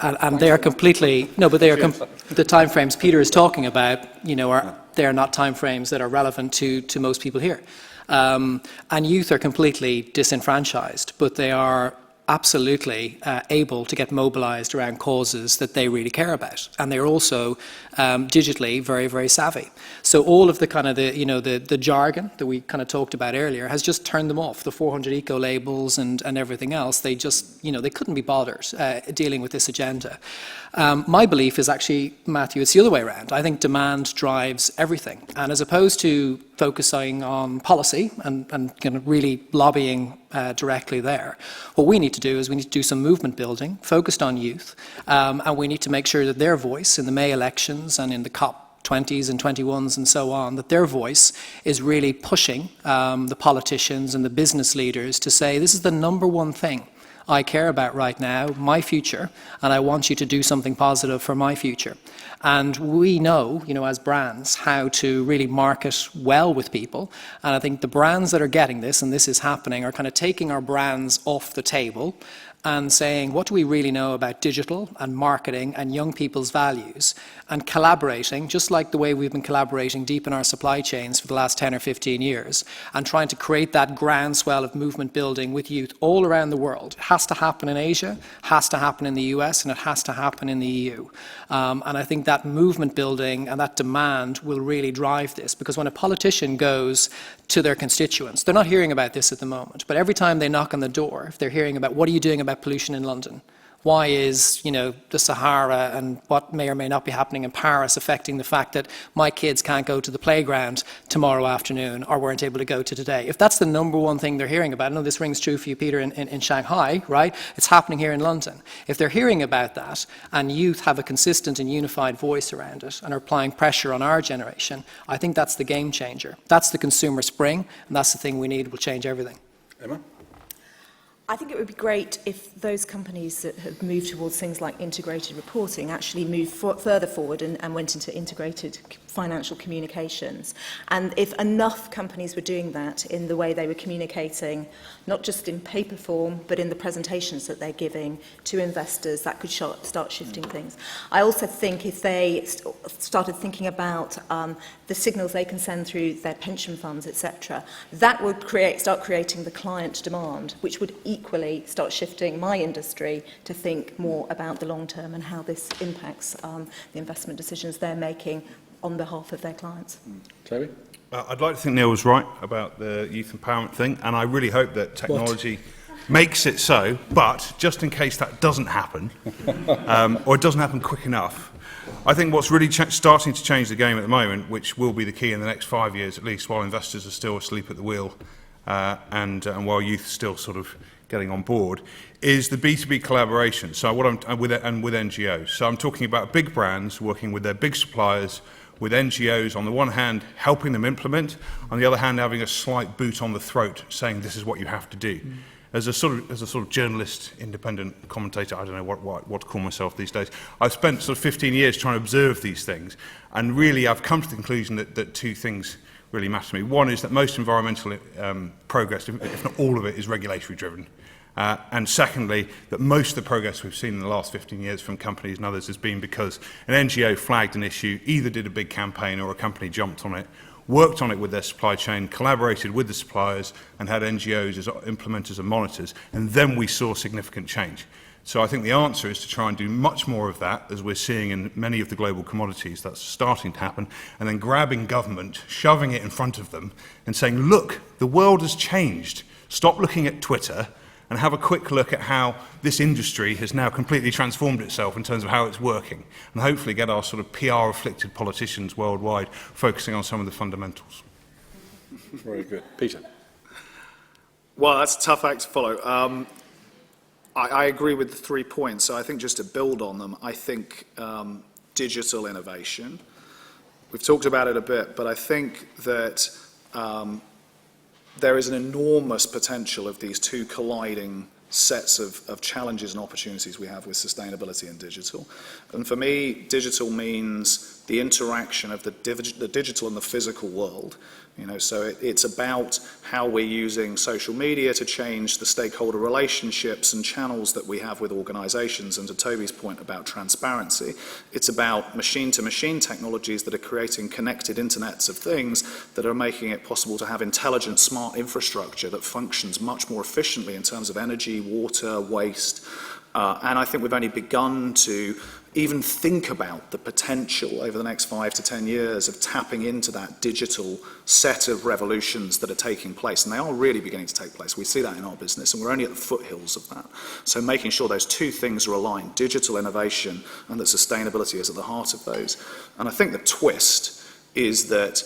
And they are completely, no, but they are, the timeframes Peter is talking about, they are not timeframes that are relevant to most people here. And youth are completely disenfranchised, but they are absolutely able to get mobilized around causes that they really care about. And they're also digitally very, very savvy. So all of the kind of the jargon that we kind of talked about earlier has just turned them off. The 400 eco labels and everything else, they just, they couldn't be bothered dealing with this agenda. My belief is actually, Matthew, it's the other way around. I think demand drives everything. And as opposed to focusing on policy and kind of really lobbying directly there, what we need to do is we need to do some movement building focused on youth, and we need to make sure that their voice in the May elections and in the COP20s and 21s and so on, that their voice is really pushing the politicians and the business leaders to say, this is the number one thing I care about right now, my future, and I want you to do something positive for my future. And we know, as brands, how to really market well with people. And I think the brands that are getting this, and this is happening, are kind of taking our brands off the table and saying, what do we really know about digital and marketing and young people's values? and collaborating, just like the way we've been collaborating deep in our supply chains for the last 10 or 15 years, and trying to create that groundswell of movement building with youth all around the world. It has to happen in Asia, has to happen in the US, and it has to happen in the EU. And I think that movement building and that demand will really drive this, because when a politician goes to their constituents, they're not hearing about this at the moment, but every time they knock on the door, if they're hearing about, what are you doing about pollution in London? Why is, the Sahara and what may or may not be happening in Paris affecting the fact that my kids can't go to the playground tomorrow afternoon or weren't able to go to today? If that's the number one thing they're hearing about, I know this rings true for you, Peter, in Shanghai, right? It's happening here in London. If they're hearing about that and youth have a consistent and unified voice around it and are applying pressure on our generation, I think that's the game changer. That's the consumer spring, and that's the thing we need will change everything. Emma? I think it would be great if those companies that have moved towards things like integrated reporting actually moved further forward and went into integrated financial communications. And if enough companies were doing that in the way they were communicating, not just in paper form, but in the presentations that they're giving to investors, that could start shifting things. I also think if they started thinking about the signals they can send through their pension funds, etc., that would start creating the client demand, which would equally start shifting my industry to think more about the long term and how this impacts the investment decisions they're making on behalf of their clients. Toby? I'd like to think Neil was right about the youth empowerment thing, and I really hope that technology makes it so, but just in case that doesn't happen, or it doesn't happen quick enough, I think what's really starting to change the game at the moment, which will be the key in the next 5 years at least, while investors are still asleep at the wheel, and while youth are still sort of getting on board, is the B2B collaboration. So with NGOs. So I'm talking about big brands working with their big suppliers, with NGOs on the one hand helping them implement, on the other hand having a slight boot on the throat saying this is what you have to do. As a sort of journalist, independent commentator, I don't know what to call myself these days, I've spent sort of 15 years trying to observe these things, and really I've come to the conclusion that two things really matter to me. One is that most environmental progress, if not all of it, is regulatory driven. And secondly, that most of the progress we've seen in the last 15 years from companies and others has been because an NGO flagged an issue, either did a big campaign or a company jumped on it, worked on it with their supply chain, collaborated with the suppliers and had NGOs as implementers and monitors, and then we saw significant change. So I think the answer is to try and do much more of that, as we're seeing in many of the global commodities. That's starting to happen, and then grabbing government, shoving it in front of them and saying, look, the world has changed. Stop looking at Twitter and have a quick look at how this industry has now completely transformed itself in terms of how it's working, and hopefully get our sort of PR-afflicted politicians worldwide focusing on some of the fundamentals. Very good. Peter? Well, that's a tough act to follow. I agree with the 3 points, so I think just to build on them, I think digital innovation, we've talked about it a bit, but I think that there is an enormous potential of these two colliding sets of challenges and opportunities we have with sustainability and digital. And for me, digital means the interaction of the digital and the physical world. So it's about how we're using social media to change the stakeholder relationships and channels that we have with organizations. And to Toby's point about transparency, it's about machine-to-machine technologies that are creating connected internets of things that are making it possible to have intelligent, smart infrastructure that functions much more efficiently in terms of energy, water, waste. And I think we've only begun to even think about the potential over the next 5 to 10 years of tapping into that digital set of revolutions that are taking place. And they are really beginning to take place. We see that in our business, and we're only at the foothills of that. So making sure those two things are aligned, digital innovation and that sustainability is at the heart of those. And I think the twist is that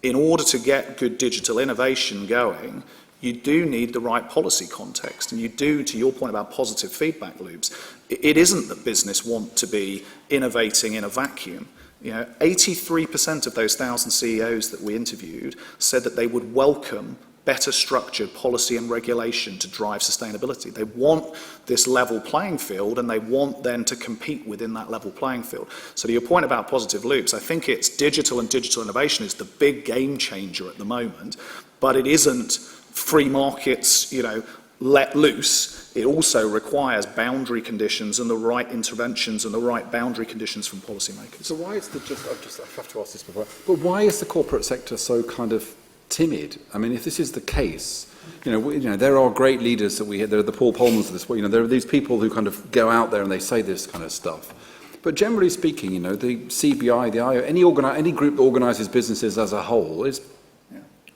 in order to get good digital innovation going, you do need the right policy context, and you do, to your point about positive feedback loops, it isn't that business want to be innovating in a vacuum. 83% of those 1,000 CEOs that we interviewed said that they would welcome better structured policy and regulation to drive sustainability. They want this level playing field, and they want then to compete within that level playing field. So to your point about positive loops, I think it's digital and digital innovation is the big game changer at the moment, but it isn't free markets, let loose, it also requires boundary conditions and the right interventions and the right boundary conditions from policymakers. So why is I have to ask this before, but why is the corporate sector so kind of timid? I mean, if this is the case, there are great leaders that there are the Paul Polmans of this world, there are these people who kind of go out there and they say this kind of stuff. But generally speaking, the CBI, the IO, any group that organises businesses as a whole is...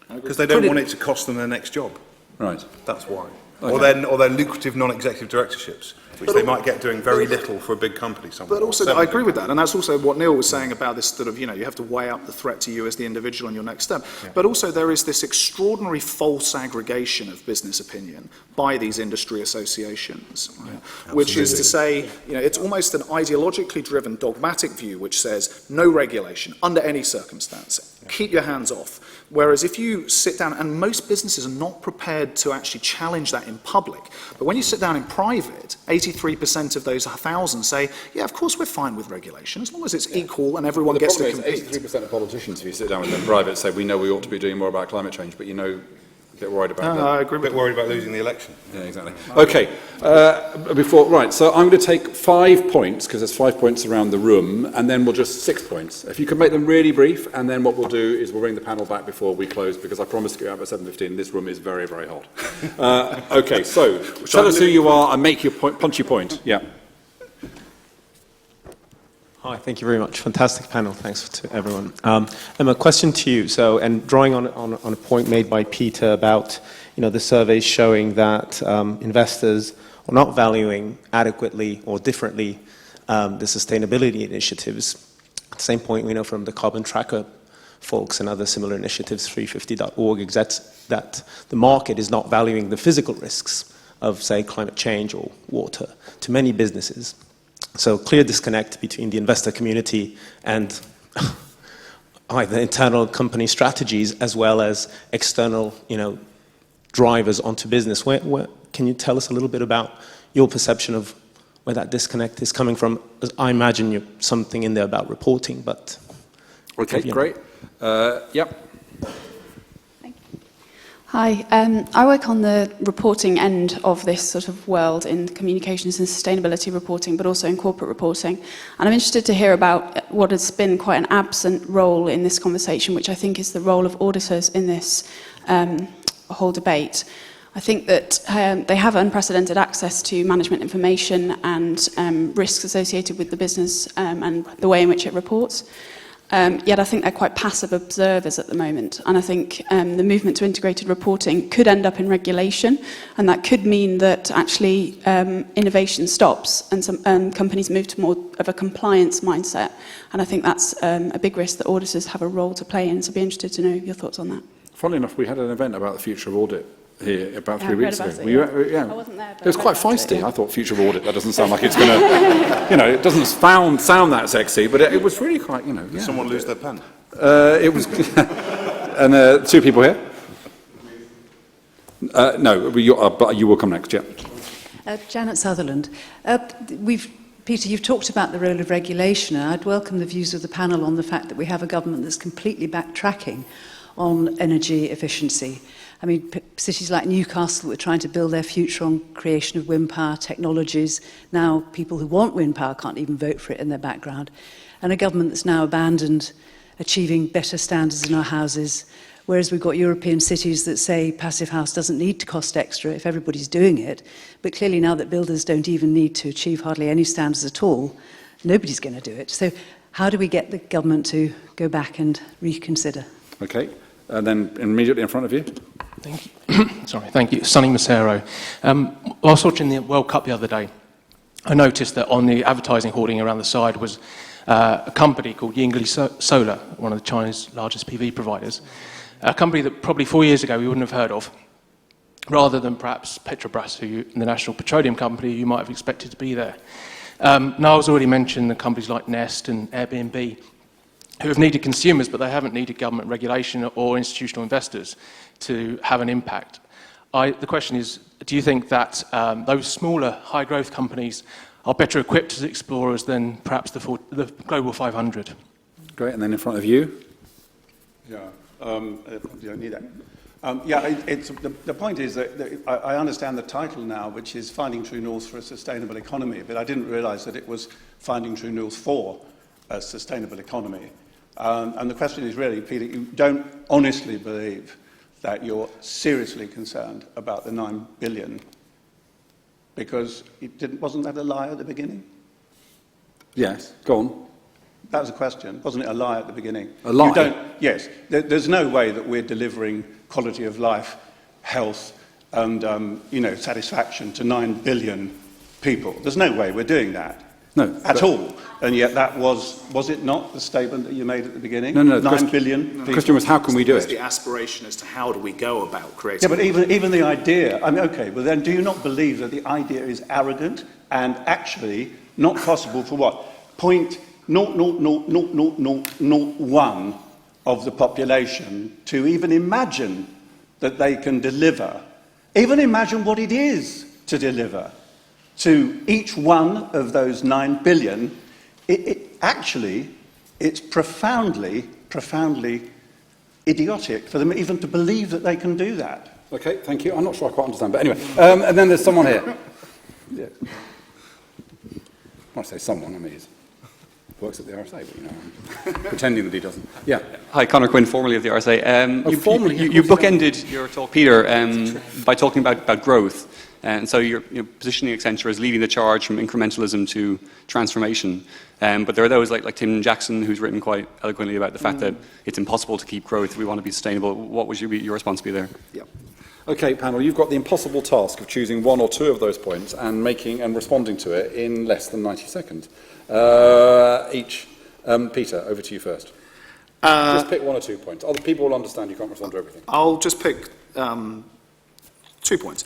Because they don't want it to cost them their next job. Right. That's why. Okay. Or their lucrative non-executive directorships, which they might get doing very little for a big company somewhere. But also, I agree with that, and that's also what Neil was saying about this sort of, you have to weigh up the threat to you as the individual and your next step. Yeah. But also there is this extraordinary false aggregation of business opinion by these industry associations, right? Which is to say, it's almost an ideologically driven dogmatic view which says no regulation under any circumstance, keep your hands off. Whereas if you sit down, and most businesses are not prepared to actually challenge that in public, but when you sit down in private, 83% of those 1,000 say, yeah, of course we're fine with regulation, as long as it's equal and everyone gets to compete. 83% of politicians, if you sit down with them in private, say, we know we ought to be doing more about climate change, but a bit worried about that. I agree with a bit worried about losing the election. Yeah, exactly. Okay, so I'm going to take 5 points, because there's 5 points around the room, and then we'll just 6 points. If you can make them really brief, and then what we'll do is we'll bring the panel back before we close, because I promised to go out at 7:15. This room is very, very hot. Okay, so tell us who you are and make your punchy point. Yeah. Hi, thank you very much. Fantastic panel. Thanks to everyone. And a question to you. And drawing on a point made by Peter about, the surveys showing that investors are not valuing adequately or differently the sustainability initiatives. At the same point, we know from the carbon tracker folks and other similar initiatives, 350.org, that the market is not valuing the physical risks of, say, climate change or water to many businesses. So clear disconnect between the investor community and either internal company strategies as well as external, drivers onto business. Where can you tell us a little bit about your perception of where that disconnect is coming from? I imagine you're something in there about reporting, but... Okay, great. Yep. Hi, I work on the reporting end of this sort of world in communications and sustainability reporting, but also in corporate reporting. And I'm interested to hear about what has been quite an absent role in this conversation, which I think is the role of auditors in this whole debate. I think that they have unprecedented access to management information and risks associated with the business and the way in which it reports. Yet I think they're quite passive observers at the moment. And I think the movement to integrated reporting could end up in regulation, and that could mean that actually innovation stops and companies move to more of a compliance mindset. And I think that's a big risk that auditors have a role to play in. So I'd be interested to know your thoughts on that. Funnily enough, we had an event about the future of audit here about 3 weeks ago. I wasn't there, but it was quite feisty. I thought future of audit, that doesn't sound like it's going to, it doesn't sound that sexy, but it was really quite, Did someone lose their pen? It was, and 2 people here. No, but you will come next, yeah. Janet Sutherland. Peter, you've talked about the role of regulation, and I'd welcome the views of the panel on the fact that we have a government that's completely backtracking on energy efficiency. I mean, cities like Newcastle are trying to build their future on creation of wind power technologies. Now people who want wind power can't even vote for it in their background. And a government that's now abandoned achieving better standards in our houses, whereas we've got European cities that say passive house doesn't need to cost extra if everybody's doing it. But clearly now that builders don't even need to achieve hardly any standards at all, nobody's going to do it. So how do we get the government to go back and reconsider? Okay, and then immediately in front of you. Thank you. Sorry, thank you. Sonny Macero. Whilst watching the World Cup the other day, I noticed that on the advertising hoarding around the side was a company called Yingli Solar, one of China's largest PV providers. A company that probably 4 years ago we wouldn't have heard of, rather than perhaps Petrobras, the national petroleum company, you might have expected to be there. Niall's already mentioned the companies like Nest and Airbnb, who have needed consumers, but they haven't needed government regulation or institutional investors to have an impact. The question is, do you think that those smaller, high-growth companies are better equipped as explorers than perhaps the Global 500? Great, and then in front of you. Yeah, you don't need that. The point is that I understand the title now, which is Finding True North for a Sustainable Economy, but I didn't realise that it was Finding True North for a Sustainable Economy. And the question is really, Peter, you don't honestly believe that you're seriously concerned about the 9 billion, because wasn't that a lie at the beginning? Yes, go on. That was a question. Wasn't it a lie at the beginning? A lie? Yes. There's no way that we're delivering quality of life, health, and satisfaction to 9 billion people. There's no way we're doing that. No. At all. And yet that was it not the statement that you made at the beginning? No. 9 billion. The question was, how can we do It's it? the aspiration as to how do we go about creating... Yeah, but even the idea, okay, well then do you not believe that the idea is arrogant and actually not possible for what? 0.0000001 of the population to even imagine that they can deliver, even imagine what it is to deliver to each one of those 9 billion, it's profoundly idiotic for them even to believe that they can do that. Okay, thank you. I'm not sure I quite understand, but anyway. And then there's someone here. Yeah. When I say someone, I mean he works at the RSA, but I'm pretending that he doesn't. Yeah. Hi, Conor Quinn, formerly of the RSA. You bookended your talk, Peter, by talking about growth. And so you're positioning Accenture as leading the charge from incrementalism to transformation. But there are those like Tim Jackson, who's written quite eloquently about the fact that it's impossible to keep growth if we want to be sustainable. What would your response be there? Yeah. Okay, panel, you've got the impossible task of choosing one or two of those points and responding to it in less than 90 seconds. Each. Peter, over to you first. Just pick one or 2 points. Other people will understand you can't respond to everything. I'll just pick 2 points.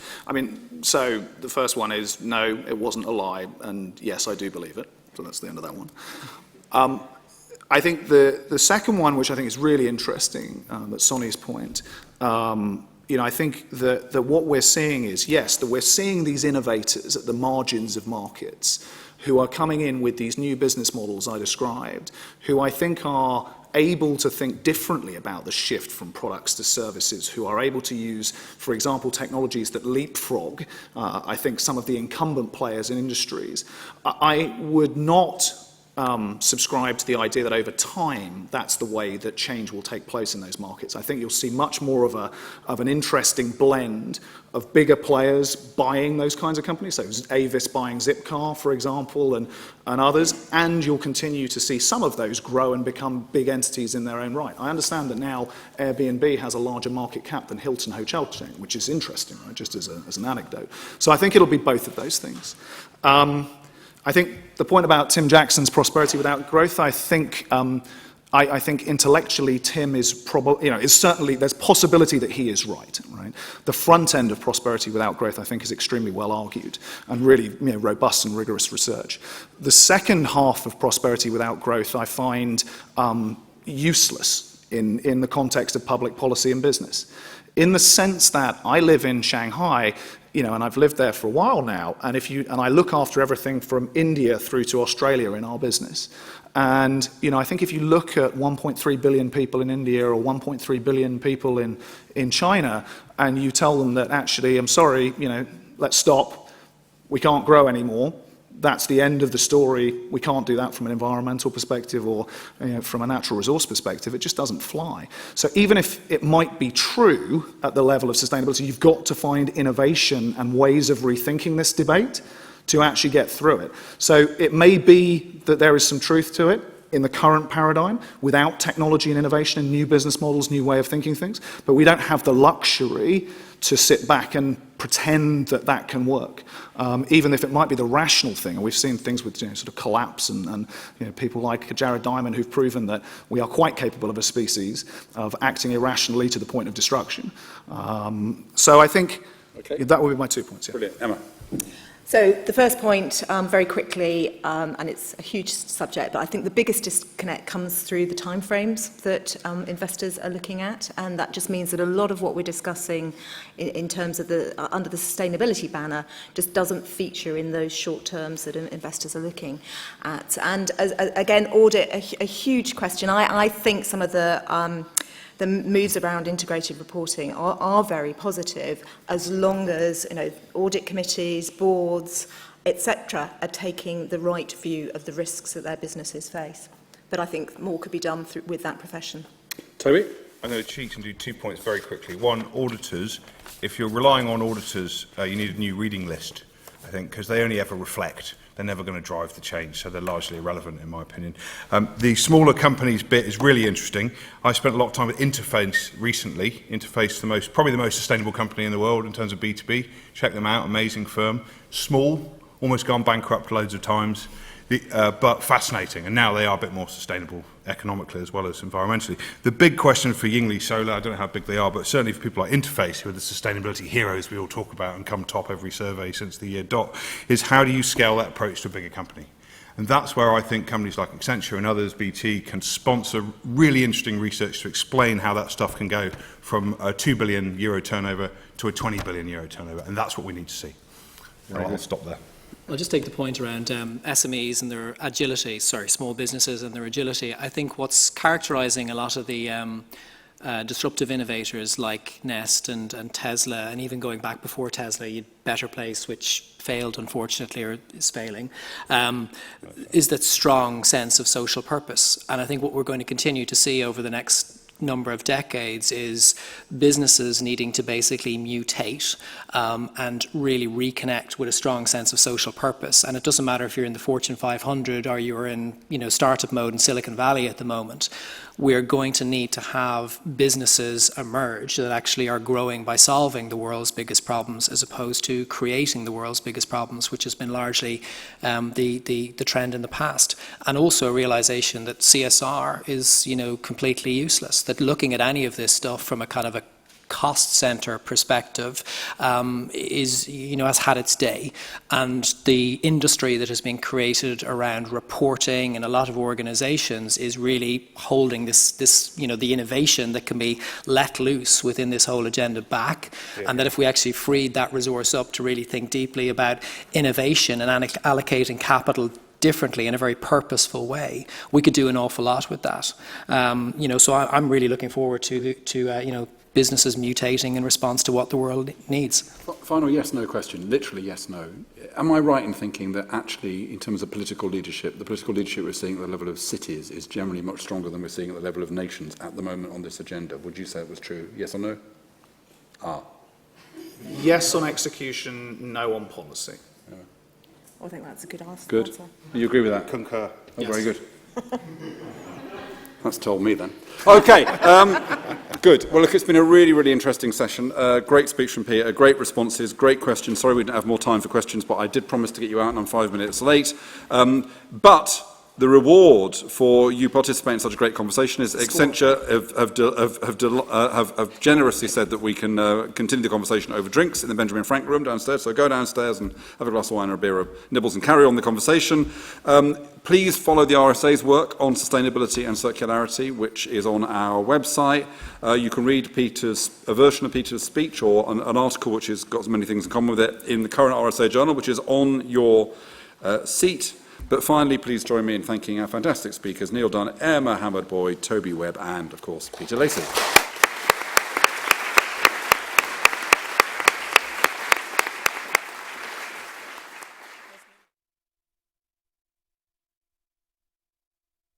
So the first one is, no, it wasn't a lie, and yes, I do believe it. So that's the end of that one. I think the second one, which I think is really interesting, at Sonny's point, I think that what we're seeing is, yes, that we're seeing these innovators at the margins of markets who are coming in with these new business models I described, who I think are able to think differently about the shift from products to services, who are able to use, for example, technologies that leapfrog, I think, some of the incumbent players in industries. I would not subscribe to the idea that over time that's the way that change will take place in those markets. I think you'll see much more of an interesting blend of bigger players buying those kinds of companies, so Avis buying Zipcar, for example, and others, and you'll continue to see some of those grow and become big entities in their own right. I understand that now Airbnb has a larger market cap than Hilton Hotel Chain, which is interesting, right, just as an anecdote. So I think it'll be both of those things. I think the point about Tim Jackson's prosperity without growth, I think intellectually Tim is probably, is certainly, there's possibility that he is right? The front end of prosperity without growth, I think, is extremely well argued and really, robust and rigorous research. The second half of prosperity without growth, I find useless in the context of public policy and business, in the sense that I live in Shanghai, and I've lived there for a while now, and I look after everything from India through to Australia in our business. And, I think if you look at 1.3 billion people in India or 1.3 billion people in China, and you tell them that actually, I'm sorry, let's stop, we can't grow anymore, that's the end of the story, we can't do that from an environmental perspective or from a natural resource perspective, it just doesn't fly. So even if it might be true at the level of sustainability, you've got to find innovation and ways of rethinking this debate to actually get through it. So it may be that there is some truth to it in the current paradigm without technology and innovation and new business models, new way of thinking things, but we don't have the luxury to sit back and pretend that that can work, even if it might be the rational thing. And we've seen things with sort of collapse and people like Jared Diamond who've proven that we are quite capable of a species of acting irrationally to the point of destruction. So I think that would be my 2 points. Yeah. Brilliant. Emma. So the first point, very quickly, and it's a huge subject, but I think the biggest disconnect comes through the timeframes that investors are looking at, and that just means that a lot of what we're discussing in terms of under the sustainability banner just doesn't feature in those short terms that investors are looking at. And again, audit, a huge question. I think some of the the moves around integrated reporting are very positive, as long as audit committees, boards, etc., are taking the right view of the risks that their businesses face. But I think more could be done with that profession. Toby? I'm going to cheat and do 2 points very quickly. One, auditors. If you're relying on auditors, you need a new reading list, I think, because they only ever reflect. They're never going to drive the change, so they're largely irrelevant, in my opinion. The smaller companies bit is really interesting. I spent a lot of time with Interface recently. Interface, probably the most sustainable company in the world in terms of B2B. Check them out, amazing firm. Small, almost gone bankrupt loads of times. But fascinating, and now they are a bit more sustainable economically as well as environmentally. The big question for Yingli Solar, I don't know how big they are, but certainly for people like Interface, who are the sustainability heroes we all talk about and come top every survey since the year dot, is how do you scale that approach to a bigger company? And that's where I think companies like Accenture and others, BT, can sponsor really interesting research to explain how that stuff can go from a €2 billion turnover to a €20 billion turnover, and that's what we need to see. I'll stop there. I'll just take the point around SMEs and their agility, small businesses and their agility. I think what's characterising a lot of the disruptive innovators like Nest and Tesla, and even going back before Tesla, Better Place, which failed unfortunately or is failing, is that strong sense of social purpose. And I think what we're going to continue to see over the next number of decades is businesses needing to basically mutate and really reconnect with a strong sense of social purpose. And it doesn't matter if you're in the Fortune 500 or you're in startup mode in Silicon Valley at the moment. We're going to need to have businesses emerge that actually are growing by solving the world's biggest problems as opposed to creating the world's biggest problems, which has been largely the trend in the past. And also a realization that CSR is completely useless, that looking at any of this stuff from a kind of a cost center perspective has had its day, and the industry that has been created around reporting in a lot of organizations is really holding this the innovation that can be let loose within this whole agenda back. And that if we actually freed that resource up to really think deeply about innovation and allocating capital differently in a very purposeful way, we could do an awful lot with that. So I'm really looking forward to businesses mutating in response to what the world needs. Final yes/no question, literally yes/no. Am I right in thinking that actually, in terms of political leadership, the political leadership we're seeing at the level of cities is generally much stronger than we're seeing at the level of nations at the moment on this agenda? Would you say it was true? Yes or no? Yes on execution, no on policy. I think that's a good answer. Good. You agree with that? Concur. Oh, yes. Very good. That's told me then. Okay, good. Well, look, it's been a really, really interesting session. Great speech from Peter, great responses, great questions. Sorry we didn't have more time for questions, but I did promise to get you out and I'm 5 minutes late. But the reward for you participating in such a great conversation is Accenture have generously said that we can continue the conversation over drinks in the Benjamin Frank room downstairs. So go downstairs and have a glass of wine or a beer or nibbles and carry on the conversation. Please follow the RSA's work on sustainability and circularity, which is on our website. You can read a version of Peter's speech or an article which has got as many things in common with it in the current RSA journal, which is on your seat. But finally, please join me in thanking our fantastic speakers, Neil Dunn, Emma Hamad-Boyd, Toby Webb, and, of course, Peter Lacy.